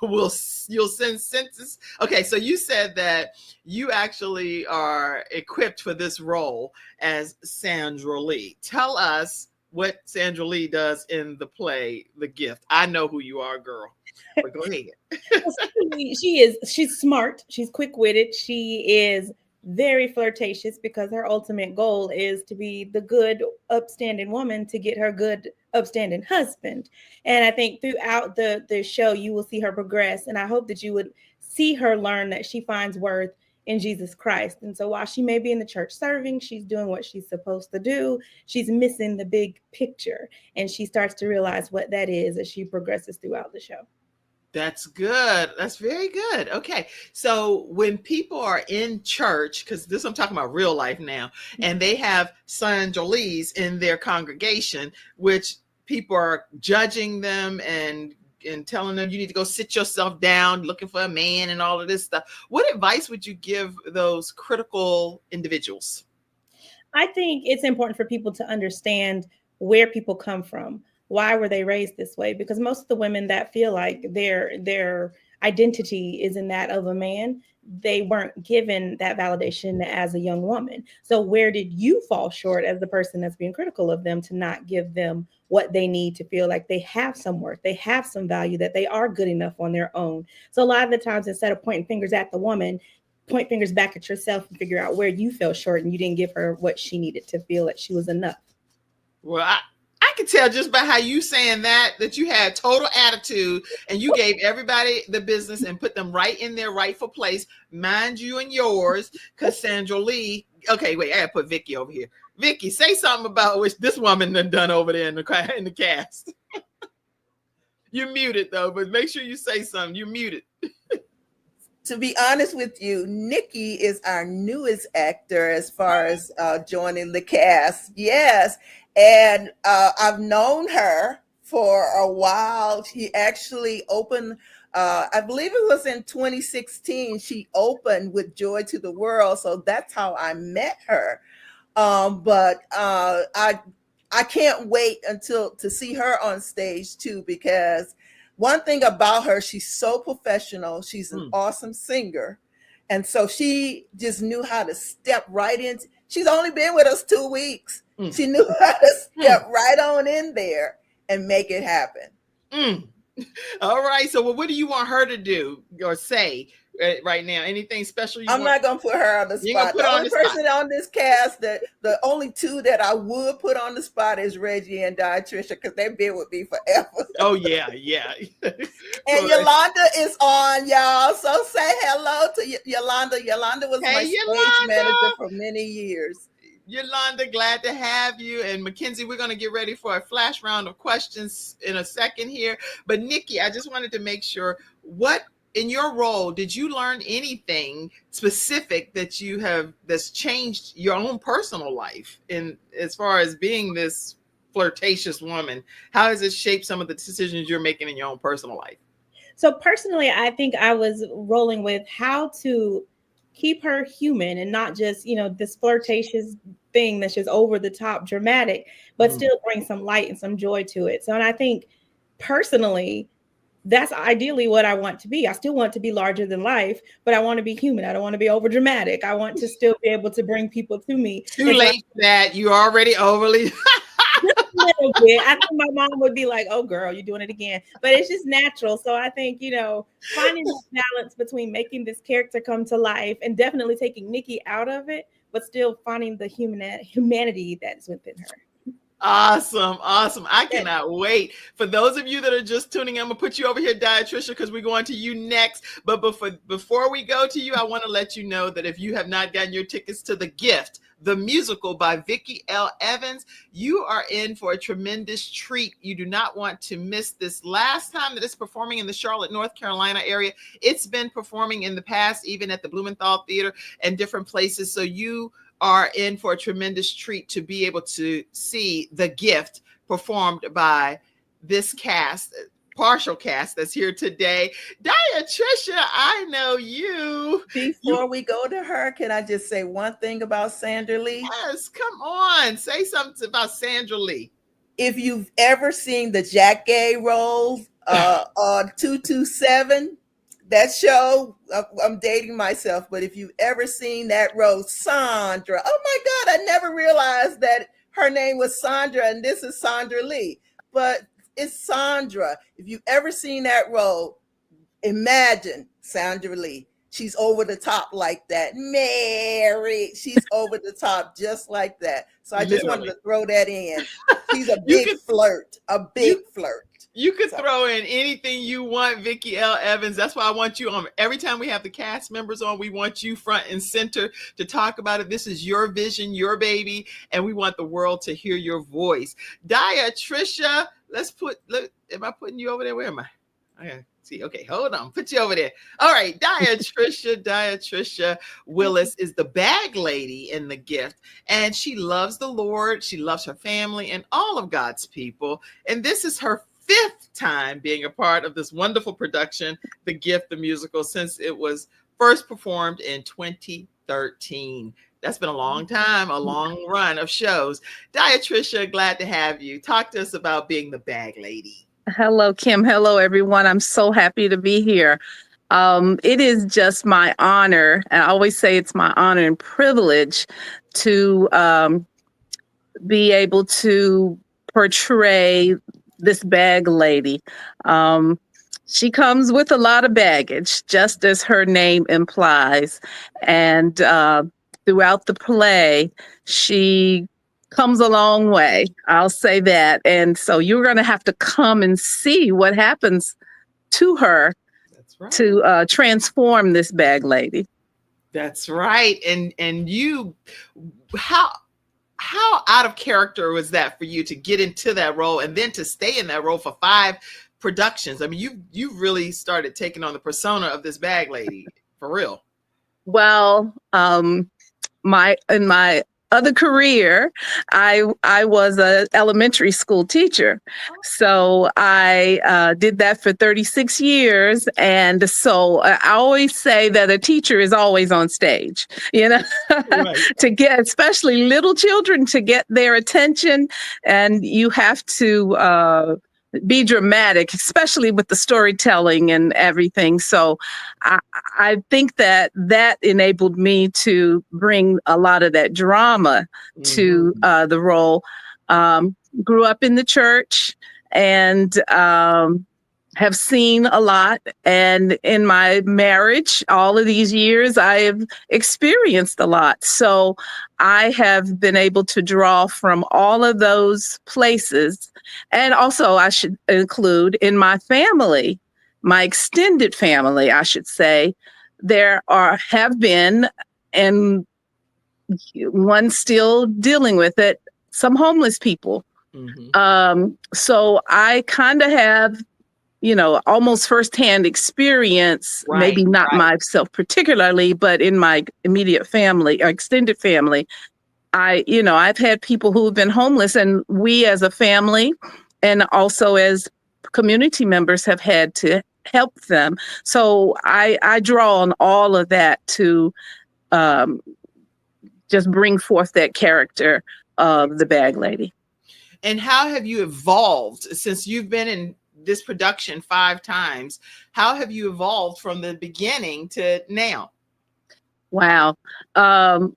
you'll send census. Okay, so you said that you actually are equipped for this role as Sandra Lee. Tell us what Sandra Lee does in the play, The Gift. I know who you are, girl. But go ahead. She's smart. She's quick-witted. She is very flirtatious, because her ultimate goal is to be the good, upstanding woman to get her good, upstanding husband. And I think throughout the show, you will see her progress. And I hope that you would see her learn that she finds worth in Jesus Christ. And so while she may be in the church serving, she's doing what she's supposed to do. She's missing the big picture. And she starts to realize what that is as she progresses throughout the show. That's good. That's very good. Okay. So when people are in church, because this I'm talking about real life now, and they have Sandra Lees in their congregation, which people are judging them and telling them you need to go sit yourself down, looking for a man and all of this stuff. What advice would you give those critical individuals? I think it's important for people to understand where people come from. Why were they raised this way? Because most of the women that feel like their identity is in that of a man, they weren't given that validation as a young woman. So where did you fall short as the person that's being critical of them to not give them what they need to feel like they have some worth, they have some value, that they are good enough on their own? So a lot of the times, instead of pointing fingers at the woman, point fingers back at yourself and figure out where you fell short and you didn't give her what she needed to feel that she was enough. Well, I can tell just by how you saying that you had total attitude and you gave everybody the business and put them right in their rightful place. Mind you and yours, because Sandra Lee. Okay, wait, I gotta put Vickie over here. Vickie, say something about what this woman done over there in the cast. You're muted though, but make sure you say something. You're muted. To be honest with you, Nikki is our newest actor as far as joining the cast. Yes. And I've known her for a while. She actually opened, I believe it was in 2016, she opened with Joy to the World. So that's how I met her. But I can't wait to see her on stage too, because one thing about her, she's so professional. She's an awesome singer. And so she just knew how to step right in. She's only been with us 2 weeks. She knew how to step right on in there and make it happen. All right. So what do you want her to do or say right now? Anything special? I'm not going to put her on the spot. The only person on this cast, the only two that I would put on the spot is Reggie and Tricia, because they've been with me forever. Oh, yeah. And Yolanda is on, y'all. So say hello to Yolanda. Yolanda was my stage manager for many years. Yolanda, glad to have you. And Mackenzie, we're going to get ready for a flash round of questions in a second here. But Nikki, I just wanted to make sure, what in your role did you learn anything specific that's changed your own personal life in as far as being this flirtatious woman? How has it shaped some of the decisions you're making in your own personal life? So personally, I think I was rolling with how to keep her human and not just, this flirtatious thing that's just over the top dramatic, but still bring some light and some joy to it. So, and I think personally, that's ideally what I want to be. I still want to be larger than life, but I want to be human. I don't want to be over dramatic. I want to still be able to bring people to me. Too late for that. You already overly. Just a little bit. I think my mom would be like, "Oh, girl, you're doing it again." But it's just natural. So I think, finding that balance between making this character come to life and definitely taking Nikki out of it, but still finding the humanity that's within her. Awesome. I cannot wait. For those of you that are just tuning in, I'm gonna put you over here, Diatricia, because we're going to you next. But before we go to you, I want to let you know that if you have not gotten your tickets to The Gift, the musical by Vickie L. Evans, you are in for a tremendous treat. You do not want to miss this. Last time that it's performing in the Charlotte, North Carolina area, it's been performing in the past, even at the Blumenthal Theater and different places. So you are in for a tremendous treat to be able to see The Gift performed by this cast, partial cast that's here today. Diatricia, I know you. Before we go to her, can I just say one thing about Sandra Lee? Yes, come on. Say something about Sandra Lee. If you've ever seen the Jack Gay role on 227, that show, I'm dating myself, but if you've ever seen that role, Sandra, oh my God, I never realized that her name was Sandra and this is Sandra Lee, but it's Sandra. If you've ever seen that role, imagine Sandra Lee. She's over the top like that. Mary, she's over the top just like that. So I just wanted to throw that in. She's a big flirt, a big flirt. You could throw in anything you want, Vickie L. Evans. That's why I want you on. Every time we have the cast members on, we want you front and center to talk about it. This is your vision, your baby, and we want the world to hear your voice. Diatricia, am I putting you over there? Where am I? Okay. See, okay, hold on. Put you over there. All right, Diatricia Willis is the bag lady in The Gift, and she loves the Lord. She loves her family and all of God's people. And this is her 5th time being a part of this wonderful production, The Gift, the musical, since it was first performed in 2013. That's been a long time, a long run of shows. Diatricia, glad to have you. Talk to us about being the bag lady. Hello, Kim. Hello, everyone. I'm so happy to be here. It is just my honor, and I always say it's my honor and privilege to be able to portray this bag lady. She comes with a lot of baggage, just as her name implies. And throughout the play, she comes a long way. I'll say that. And so you're going to have to come and see what happens to her. That's right. To transform this bag lady. That's right. And you, how out of character was that for you to get into that role and then to stay in that role for 5 productions? I mean, you really started taking on the persona of this bag lady for real. Well, in my other career, I was an elementary school teacher. So I did that for 36 years. And so I always say that a teacher is always on stage, right. To get, especially little children, to get their attention. And you have to be dramatic, especially with the storytelling and everything. So I think that enabled me to bring a lot of that drama to the role. Grew up in the church and have seen a lot. And in my marriage, all of these years, I have experienced a lot. So I have been able to draw from all of those places. And also, I should include in my family, my extended family, I should say, have been, and one still dealing with it, some homeless people. So I kind of have, almost firsthand experience, maybe not myself particularly, but in my immediate family or extended family, I've had people who have been homeless, and we as a family and also as community members have had to help them. So I draw on all of that to just bring forth that character of the bag lady. And how have you evolved since you've been in this production 5 times? How have you evolved from the beginning to now? Wow. The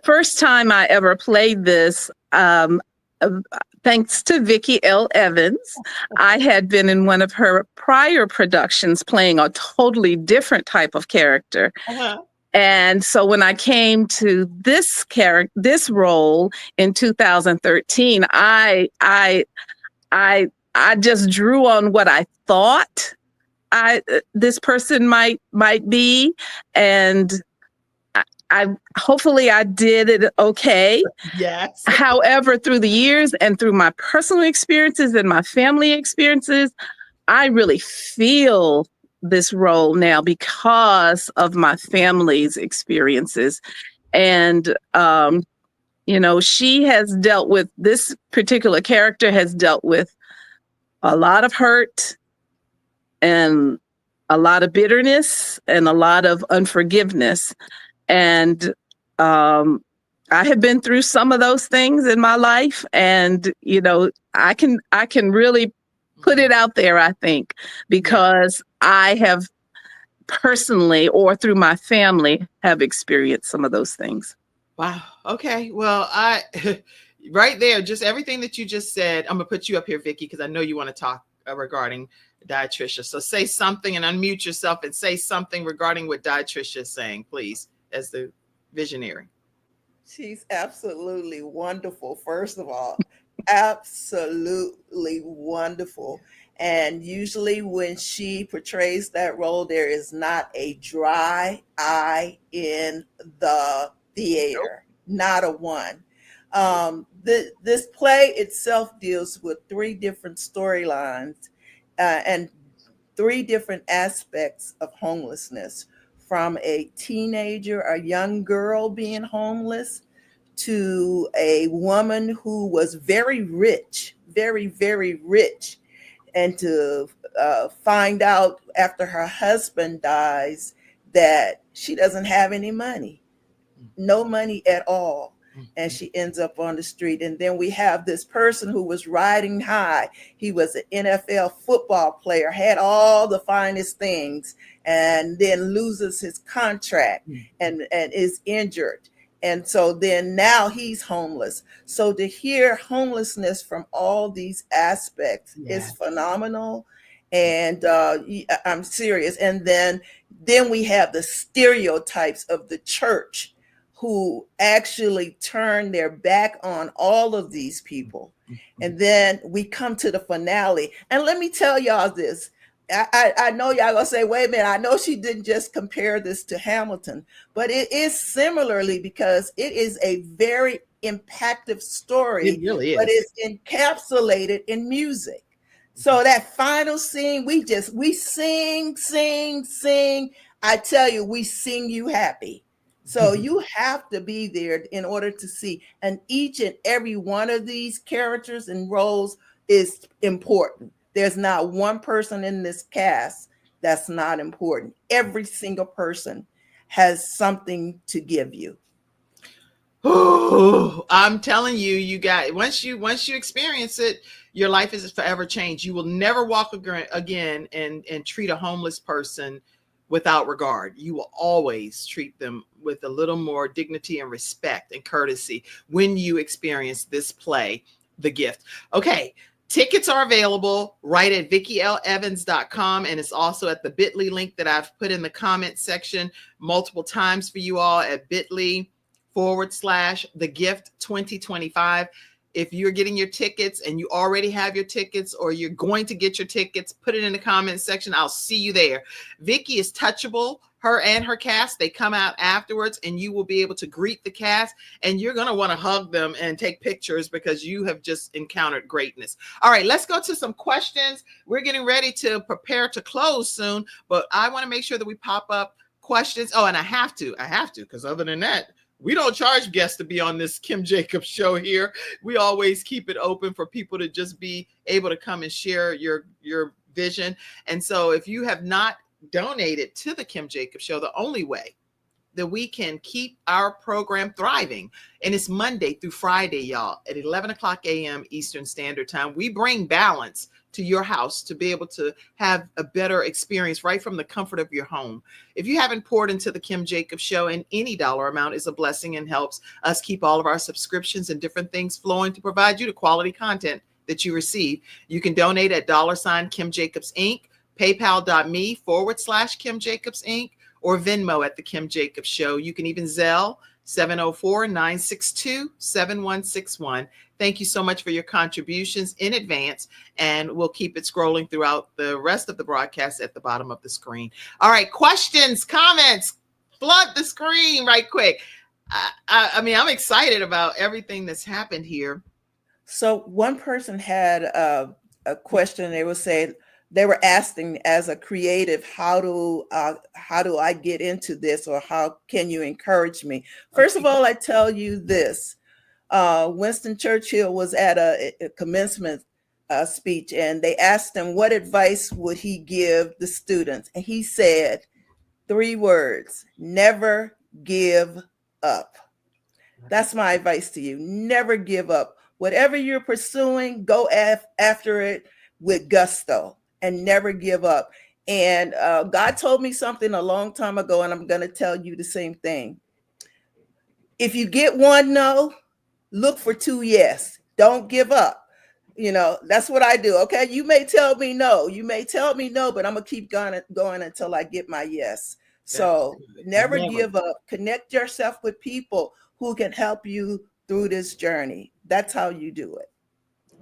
first time I ever played this, thanks to Vickie L. Evans, I had been in one of her prior productions playing a totally different type of character. Uh-huh. And so when I came to this role in 2013, I just drew on what I thought this person might be, and I hopefully I did it okay. Yes. However, through the years and through my personal experiences and my family experiences, I really feel this role now because of my family's experiences. And, she has dealt with, this particular character has dealt with a lot of hurt and a lot of bitterness and a lot of unforgiveness. And I have been through some of those things in my life. And, I can really put it out there, I think, because I have personally or through my family have experienced some of those things. Wow. Okay. Well, right there, just everything that you just said, I'm going to put you up here, Vickie, because I know you want to talk regarding Diatricia. So say something and unmute yourself and say something regarding what Diatricia is saying, please, as the visionary. She's absolutely wonderful. First of all, absolutely wonderful. And usually when she portrays that role, there is not a dry eye in the theater, not a one. This play itself deals with 3 different storylines and 3 different aspects of homelessness, from a teenager, a young girl being homeless, to a woman who was very rich, very, very rich, and to find out after her husband dies that she doesn't have any money, no money at all. And she ends up on the street. And then we have this person who was riding high. He was an NFL football player, had all the finest things, and then loses his contract and is injured. And so then now he's homeless. So to hear homelessness from all these aspects is phenomenal. And I'm serious. And then we have the stereotypes of the church, who actually turn their back on all of these people. And then we come to the finale. And let me tell y'all this. I know y'all gonna say, wait a minute, I know she didn't just compare this to Hamilton, but it is similarly, because it is a very impactful story. It really is. But it's encapsulated in music. So that final scene, we sing. I tell you, we sing you happy. So you have to be there in order to see. And each and every one of these characters and roles is important. There's not one person in this cast that's not important. Every single person has something to give you. Oh, I'm telling you, you got, once you experience it, your life is forever changed. You will never walk again and treat a homeless person without regard. You will always treat them with a little more dignity and respect and courtesy when you experience this play, The Gift. Okay. Tickets are available right at VickieLEvans.com, and it's also at the bit.ly link that I've put in the comment section multiple times for you all at bit.ly/The Gift 2025. If you're getting your tickets and you already have your tickets, or you're going to get your tickets, put it in the comment section. I'll see you there. Vickie is touchable. Her and her cast, they come out afterwards, and you will be able to greet the cast, and you're going to want to hug them and take pictures because you have just encountered greatness. All right, let's go to some questions. We're getting ready to prepare to close soon, but I want to make sure that we pop up questions. Oh, and I have to, because other than that, we don't charge guests to be on this Kim Jacobs show here. We always keep it open for people to just be able to come and share your vision. And so if you have not donated to the Kim Jacobs Show, the only way that we can keep our program thriving, and it's Monday through Friday, y'all, at 11 o'clock a.m. Eastern Standard Time. We bring balance to your house to be able to have a better experience right from the comfort of your home. If you haven't poured into the Kim Jacobs Show, and any dollar amount is a blessing and helps us keep all of our subscriptions and different things flowing to provide you the quality content that you receive, you can donate at $ Kim Jacobs Inc., paypal.me/Kim Jacobs Inc., or Venmo at the Kim Jacobs Show. You can even Zelle 704-962-7161. Thank you so much for your contributions in advance, and we'll keep it scrolling throughout the rest of the broadcast at the bottom of the screen. All right, questions, comments, flood the screen right quick. I mean, I'm excited about everything that's happened here. So one person had a question. They were asking, as a creative, how do I get into this, or how can you encourage me? First of all, I tell you this: Winston Churchill was at a commencement speech, and they asked him what advice would he give the students, and he said 3 words: never give up. That's my advice to you. Never give up. Whatever you're pursuing, go after it with gusto and never give up. And God told me something a long time ago, and I'm going to tell you the same thing. If you get 1 no, look for 2 yes. Don't give up. You know, that's what I do. Okay. You may tell me no, but I'm going to keep going until I get my yes. So never give up. Connect yourself with people who can help you through this journey. That's how you do it.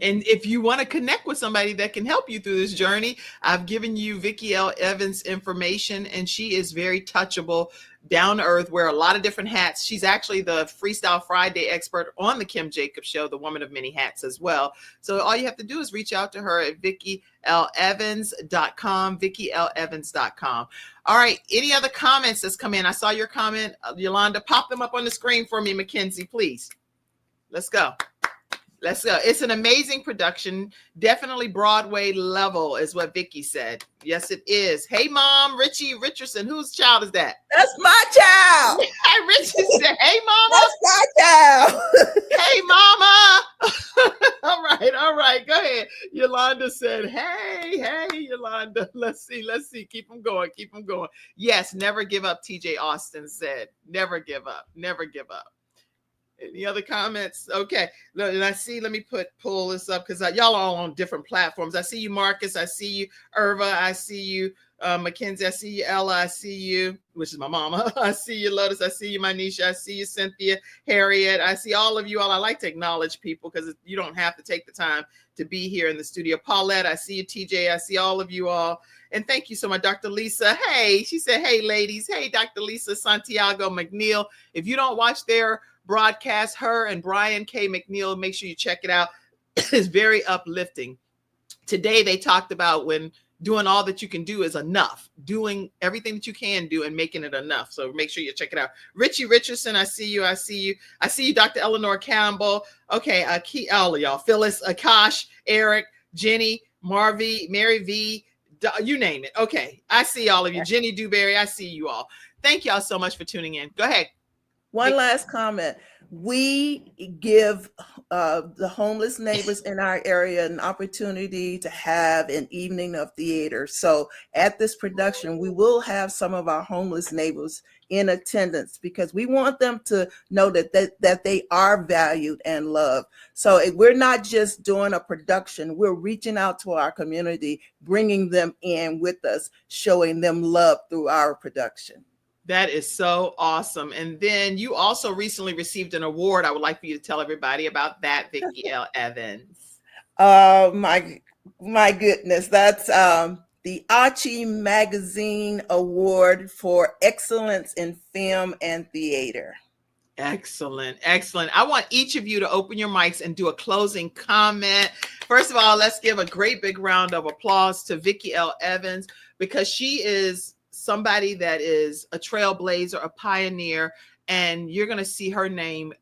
And if you want to connect with somebody that can help you through this journey, I've given you Vickie L. Evans' information, and she is very touchable, down to earth, wear a lot of different hats. She's actually the Freestyle Friday expert on the Kim Jacobs Show, the woman of many hats as well. So all you have to do is reach out to her at VickieLEvans.com, VickieLEvans.com. All right. Any other comments that's come in? I saw your comment, Yolanda. Pop them up on the screen for me, Mackenzie, please. Let's go. Let's go. It's an amazing production. Definitely Broadway level is what Vickie said. Yes, it is. Hey, Mom, Richie Richardson. Whose child is that? That's my child. Hey, Richie said, hey, Mama. That's my child. Hey, Mama. All right. Go ahead. Yolanda said, hey, Yolanda. Let's see. Keep them going. Yes, never give up, TJ Austin said. Never give up. Any other comments? Okay. Let me pull this up, because y'all are all on different platforms. I see you, Marcus. I see you, Irva. I see you, Mackenzie. I see you, Ella. I see you, which is my mama. I see you, Lotus. I see you, Manisha. I see you, Cynthia, Harriet. I see all of you all. I like to acknowledge people, because you don't have to take the time to be here in the studio. Paulette, I see you, TJ. I see all of you all. And thank you so much, Dr. Lisa. Hey, she said, hey, ladies. Hey, Dr. Lisa Santiago McNeil. If you don't watch their broadcast, her and Brian K. McNeil, make sure you check it out. It's very uplifting. Today, they talked about when doing all that you can do is enough, doing everything that you can do and making it enough. So make sure you check it out. Richie Richardson, I see you, Dr. Eleanor Campbell. Okay, all of y'all, Phyllis, Akash, Eric, Jenny, Marvy, Mary V, you name it. Okay, I see all of you. Jenny Dewberry, I see you all. Thank y'all so much for tuning in. Go ahead. One last comment. We give the homeless neighbors in our area an opportunity to have an evening of theater. So at this production, we will have some of our homeless neighbors in attendance, because we want them to know that they are valued and loved. So we're not just doing a production, we're reaching out to our community, bringing them in with us, showing them love through our production. That is so awesome. And then you also recently received an award. I would like for you to tell everybody about that, Vickie L. Evans. My goodness. That's the Archie Magazine Award for Excellence in Film and Theater. Excellent. I want each of you to open your mics and do a closing comment. First of all, let's give a great big round of applause to Vickie L. Evans, because she is somebody that is a trailblazer, a pioneer, and you're going to see her name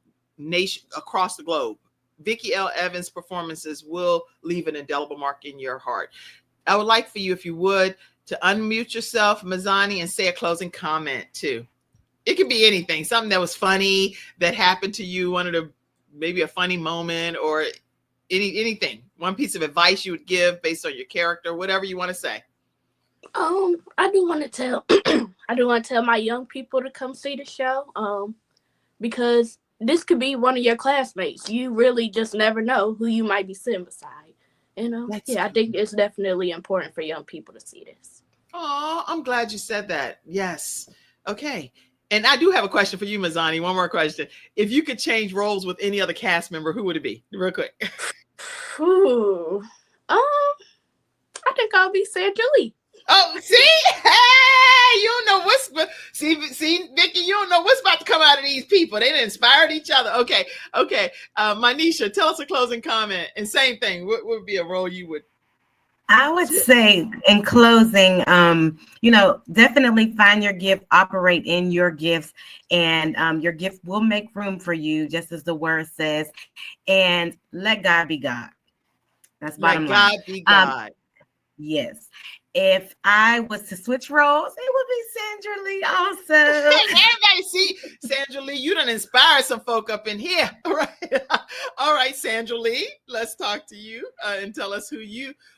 across the globe. Vickie L. Evans' performances will leave an indelible mark in your heart. I would like for you, if you would, to unmute yourself, Mazani, and say a closing comment too. It could be anything, something that was funny that happened to you, maybe a funny moment, or anything. One piece of advice you would give based on your character, whatever you want to say. I do want to tell I do want to tell my young people to come see the show. Because this could be one of your classmates. You really just never know who you might be sitting beside. I think it's definitely important for young people to see this. Oh, I'm glad you said that. Yes. Okay. And I do have a question for you, Mazani. One more question. If you could change roles with any other cast member, who would it be? Real quick. Ooh. I think I'll be Sandra Lee. Oh, see? Hey, you don't know what's see, Vickie, you don't know what's about to come out of these people. They done inspired each other. Okay. Manisha, tell us a closing comment. And same thing. What would be a role you would? I would say in closing, definitely find your gift, operate in your gifts, and your gift will make room for you, just as the word says, and let God be God. That's bottom line. Let God be God. Yes. If I was to switch roles, it would be Sandra Lee also. Everybody see, Sandra Lee, you done inspired some folk up in here. All right. All right, Sandra Lee, let's talk to you and tell us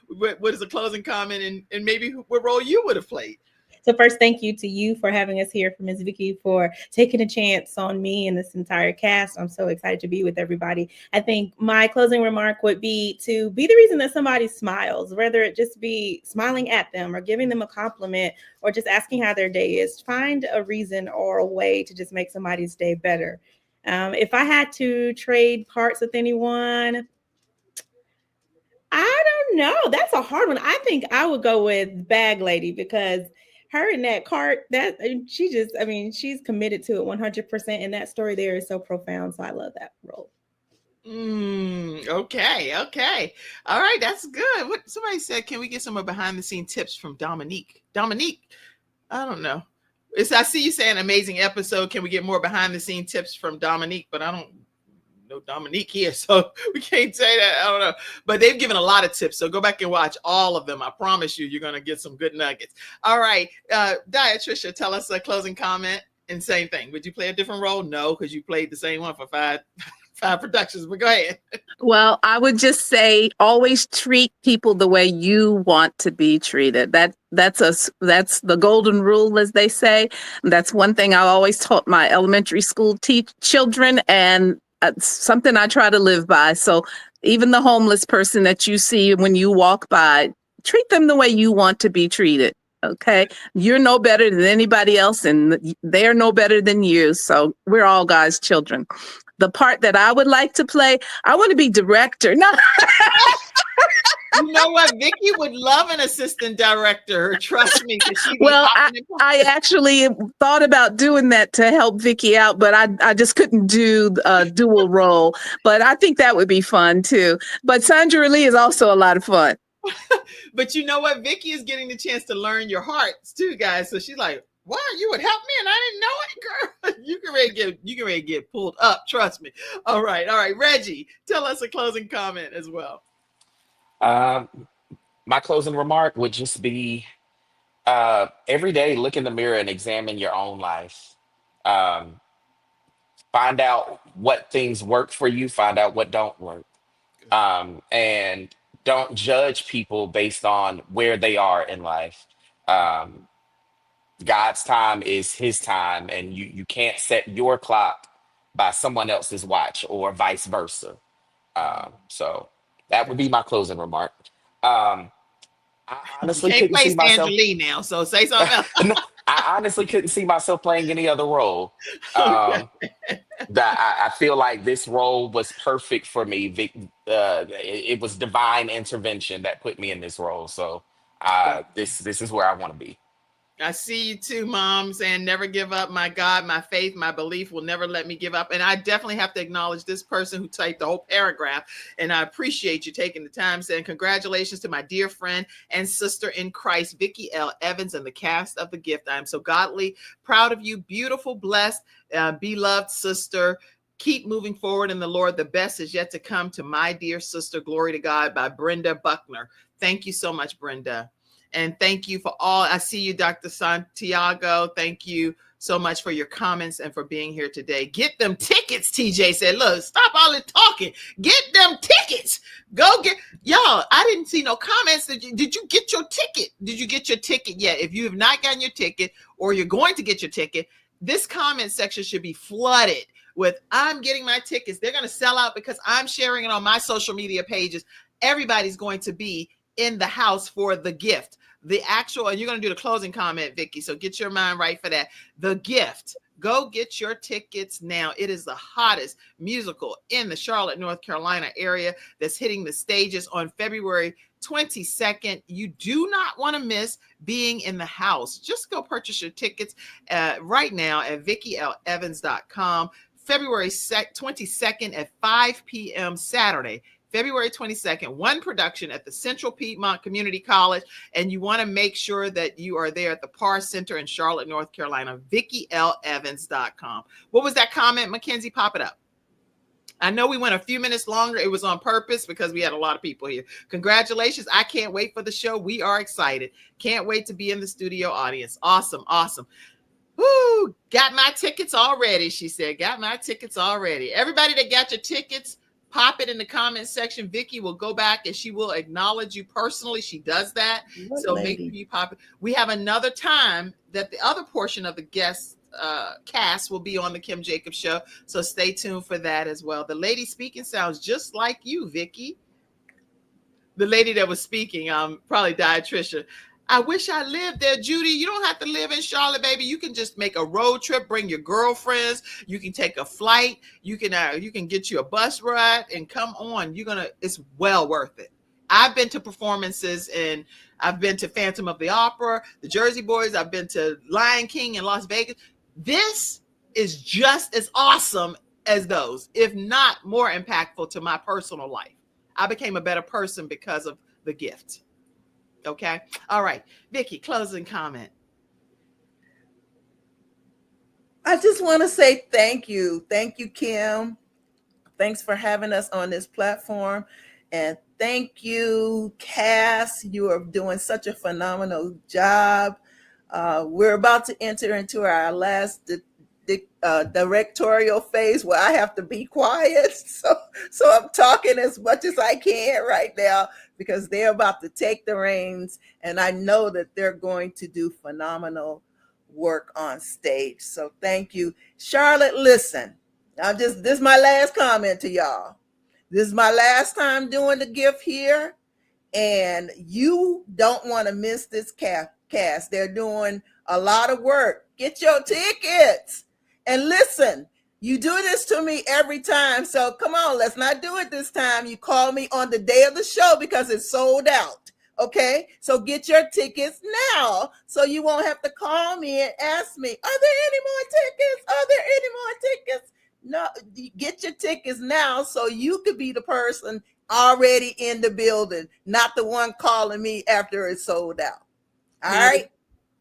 what is a closing comment and maybe what role you would have played. So first, thank you to you for having us here, for Ms. Vickie, for taking a chance on me and this entire cast. I'm so excited to be with everybody. I think my closing remark would be to be the reason that somebody smiles, whether it just be smiling at them or giving them a compliment or just asking how their day is. Find a reason or a way to just make somebody's day better. If I had to trade parts with anyone, I don't know. That's a hard one. I think I would go with Bag Lady, because her in that cart, she's committed to it 100%. And that story there is so profound. So I love that role. Okay. All right, that's good. What somebody said, can we get some behind the scene tips from Dominique? Dominique, I don't know. I see you saying amazing episode. Can we get more behind the scene tips from Dominique? But I don't know Dominique here, so we can't say that. I don't know. But they've given a lot of tips. So go back and watch all of them. I promise you're going to get some good nuggets. All right. Trisha, tell us a closing comment and same thing. Would you play a different role? No, because you played the same one for five productions, but go ahead. Well, I would just say always treat people the way you want to be treated. That's the golden rule, as they say. That's one thing I always taught my elementary school children, and something I try to live by. So even the homeless person that you see when you walk by, treat them the way you want to be treated. Okay. You're no better than anybody else, and they're no better than you. So we're all God's children. The part that I would like to play, I want to be director. No. You know what? Vickie would love an assistant director. Trust me. Well, I actually thought about doing that to help Vickie out, but I just couldn't do a dual role. But I think that would be fun too. But Sandra Lee is also a lot of fun. But you know what? Vickie is getting the chance to learn your hearts too, guys. So she's like, "Wow, you would help me, and I didn't know it, girl." You can ready to get pulled up. Trust me. All right. Reggie, tell us a closing comment as well. My closing remark would just be every day look in the mirror and examine your own life. Find out what things work for you, find out what don't work. And don't judge people based on where they are in life. God's time is his time, and you can't set your clock by someone else's watch or vice versa. So that would be my closing remark. I honestly couldn't see myself. Lee now, so say something else. No, I honestly couldn't see myself playing any other role. I feel like this role was perfect for me. It was divine intervention that put me in this role. So this is where I want to be. I see you too, Mom, saying never give up. My God, my faith, my belief will never let me give up. And I definitely have to acknowledge this person who typed the whole paragraph. And I appreciate you taking the time, saying congratulations to my dear friend and sister in Christ, Vickie L. Evans, and the cast of The Gift. I am so godly proud of you. Beautiful, blessed, beloved sister. Keep moving forward in the Lord. The best is yet to come. To my dear sister, Glory to God, by Brenda Buckner. Thank you so much, Brenda. And thank you for all. I see you, Dr. Santiago. Thank you so much for your comments and for being here today. Get them tickets, TJ said. Look, stop all the talking. Get them tickets. Go get, y'all, I didn't see no comments. Did you get your ticket? Did you get your ticket yet? If you have not gotten your ticket or you're going to get your ticket, this comment section should be flooded with, I'm getting my tickets. They're going to sell out because I'm sharing it on my social media pages. Everybody's going to be in the house for the gift. The actual, and you're going to do the closing comment, Vickie, so get your mind right for that. The gift. Go get your tickets now. It is the hottest musical in the Charlotte, North Carolina area that's hitting the stages on February 22nd. You do not want to miss being in the house. Just go purchase your tickets right now at VickieLEvans.com. February 22nd at 5 p.m. Saturday. February 22nd, one production at the Central Piedmont Community College, and you want to make sure that you are there at the Parr Center in Charlotte, North Carolina, VickieLEvans.com. What was that comment, Mackenzie? Pop it up. I know we went a few minutes longer. It was on purpose because we had a lot of people here. Congratulations. I can't wait for the show. We are excited. Can't wait to be in the studio audience. Awesome, awesome. Woo, got my tickets already, she said. Got my tickets already. Everybody that got your tickets, pop it in the comment section. Vickie will go back and she will acknowledge you personally. She does that. So make sure you pop it. We have another time that the other portion of the guest cast will be on the Kim Jacobs Show. So stay tuned for that as well. The lady speaking sounds just like you, Vickie. The lady that was speaking, probably dietitian. I wish I lived there, Judy. You don't have to live in Charlotte, baby. You can just make a road trip, bring your girlfriends. You can take a flight. You can get you a bus ride and come on. It's well worth it. I've been to performances and I've been to Phantom of the Opera, the Jersey Boys. I've been to Lion King in Las Vegas. This is just as awesome as those, if not more impactful to my personal life. I became a better person because of the gift. Okay. All right. Vickie, closing comment. I just want to say thank you. Thank you, Kim. Thanks for having us on this platform. And thank you, Cass. You are doing such a phenomenal job. We're about to enter into our last directorial phase where I have to be quiet. So I'm talking as much as I can right now because they're about to take the reins, and I know that they're going to do phenomenal work on stage. So thank you. Charlotte, listen, this is my last comment to y'all. This is my last time doing the gift here, and you don't want to miss this cast. They're doing a lot of work. Get your tickets. And listen, you do this to me every time. So come on, let's not do it this time. You call me on the day of the show because it's sold out. Okay, so get your tickets now so you won't have to call me and ask me, are there any more tickets? Are there any more tickets? No, get your tickets now so you could be the person already in the building, not the one calling me after it's sold out. All right.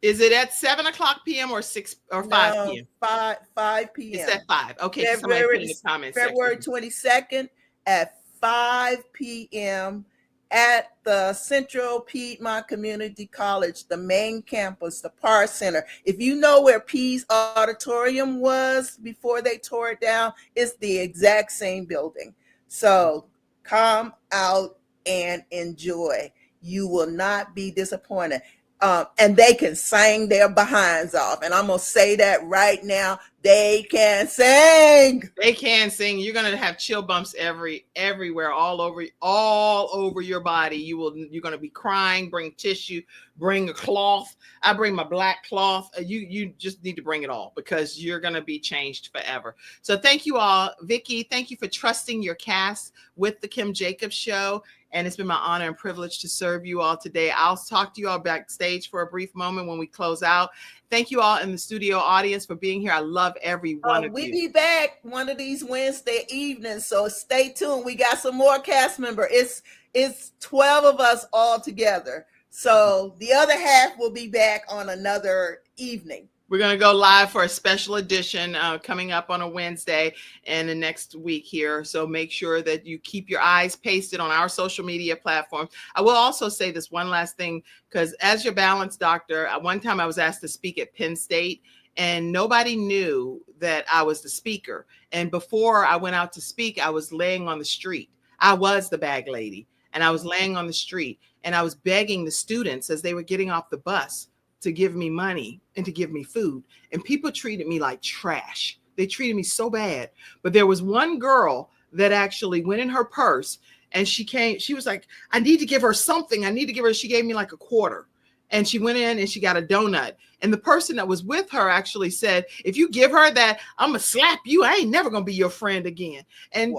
Is it at 7:00 p.m. or 6 or 5 p.m.? 5 p.m. It's at 5. Okay. February 22nd at 5 p.m. at the Central Piedmont Community College, the main campus, the Parr Center. If you know where Pease Auditorium was before they tore it down, it's the exact same building. So come out and enjoy. You will not be disappointed. And they can sing their behinds off. And I'm going to say that right now. They can sing. They can sing. You're going to have chill bumps everywhere, all over your body. You're going to be crying. Bring tissue, bring a cloth. I bring my black cloth. You just need to bring it all because you're going to be changed forever. So thank you all. Vickie, thank you for trusting your cast with the Kim Jacobs Show. And it's been my honor and privilege to serve you all today. I'll talk to you all backstage for a brief moment when we close out. Thank you all in the studio audience for being here. I love every one of you. We'll be back one of these Wednesday evenings, so stay tuned. We got some more cast members. It's 12 of us all together. So the other half will be back on another evening. We're going to go live for a special edition coming up on a Wednesday and the next week here. So make sure that you keep your eyes pasted on our social media platforms. I will also say this one last thing, because as your balance doctor, one time I was asked to speak at Penn State and nobody knew that I was the speaker. And before I went out to speak, I was laying on the street. I was the bag lady and I was laying on the street and I was begging the students as they were getting off the bus to give me money and to give me food. And people treated me like trash. They treated me so bad. But there was one girl that actually went in her purse and she was like, I need to give her something. She gave me like a quarter. And she went in and she got a donut. And the person that was with her actually said, if you give her that, I'm going to slap you. I ain't never going to be your friend again. And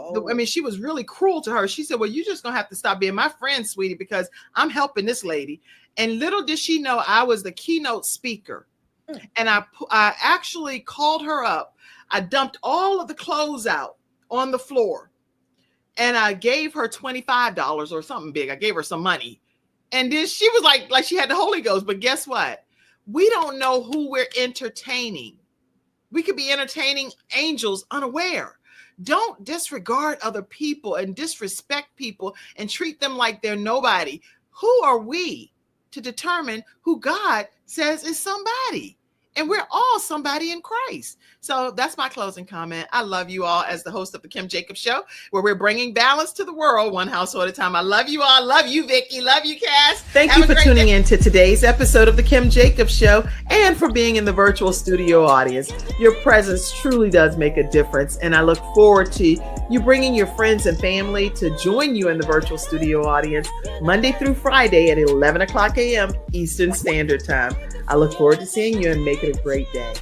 she was really cruel to her. She said, well, you're just going to have to stop being my friend, sweetie, because I'm helping this lady. And little did she know I was the keynote speaker. And I actually called her up. I dumped all of the clothes out on the floor. And I gave her $25 or something big. I gave her some money. And then she was like she had the Holy Ghost. But guess what? We don't know who we're entertaining. We could be entertaining angels unaware. Don't disregard other people and disrespect people and treat them like they're nobody. Who are we to determine who God says is somebody? And we're all somebody in Christ. So that's my closing comment. I love you all as the host of the Kim Jacobs Show, where we're bringing balance to the world, one household at a time. I love you all. Love you, Vickie. Love you, Cass. Thank you for tuning in to today's episode of the Kim Jacobs Show and for being in the virtual studio audience. Your presence truly does make a difference. And I look forward to you bringing your friends and family to join you in the virtual studio audience Monday through Friday at 11 o'clock a.m. Eastern Standard Time. I look forward to seeing you and make it a great day.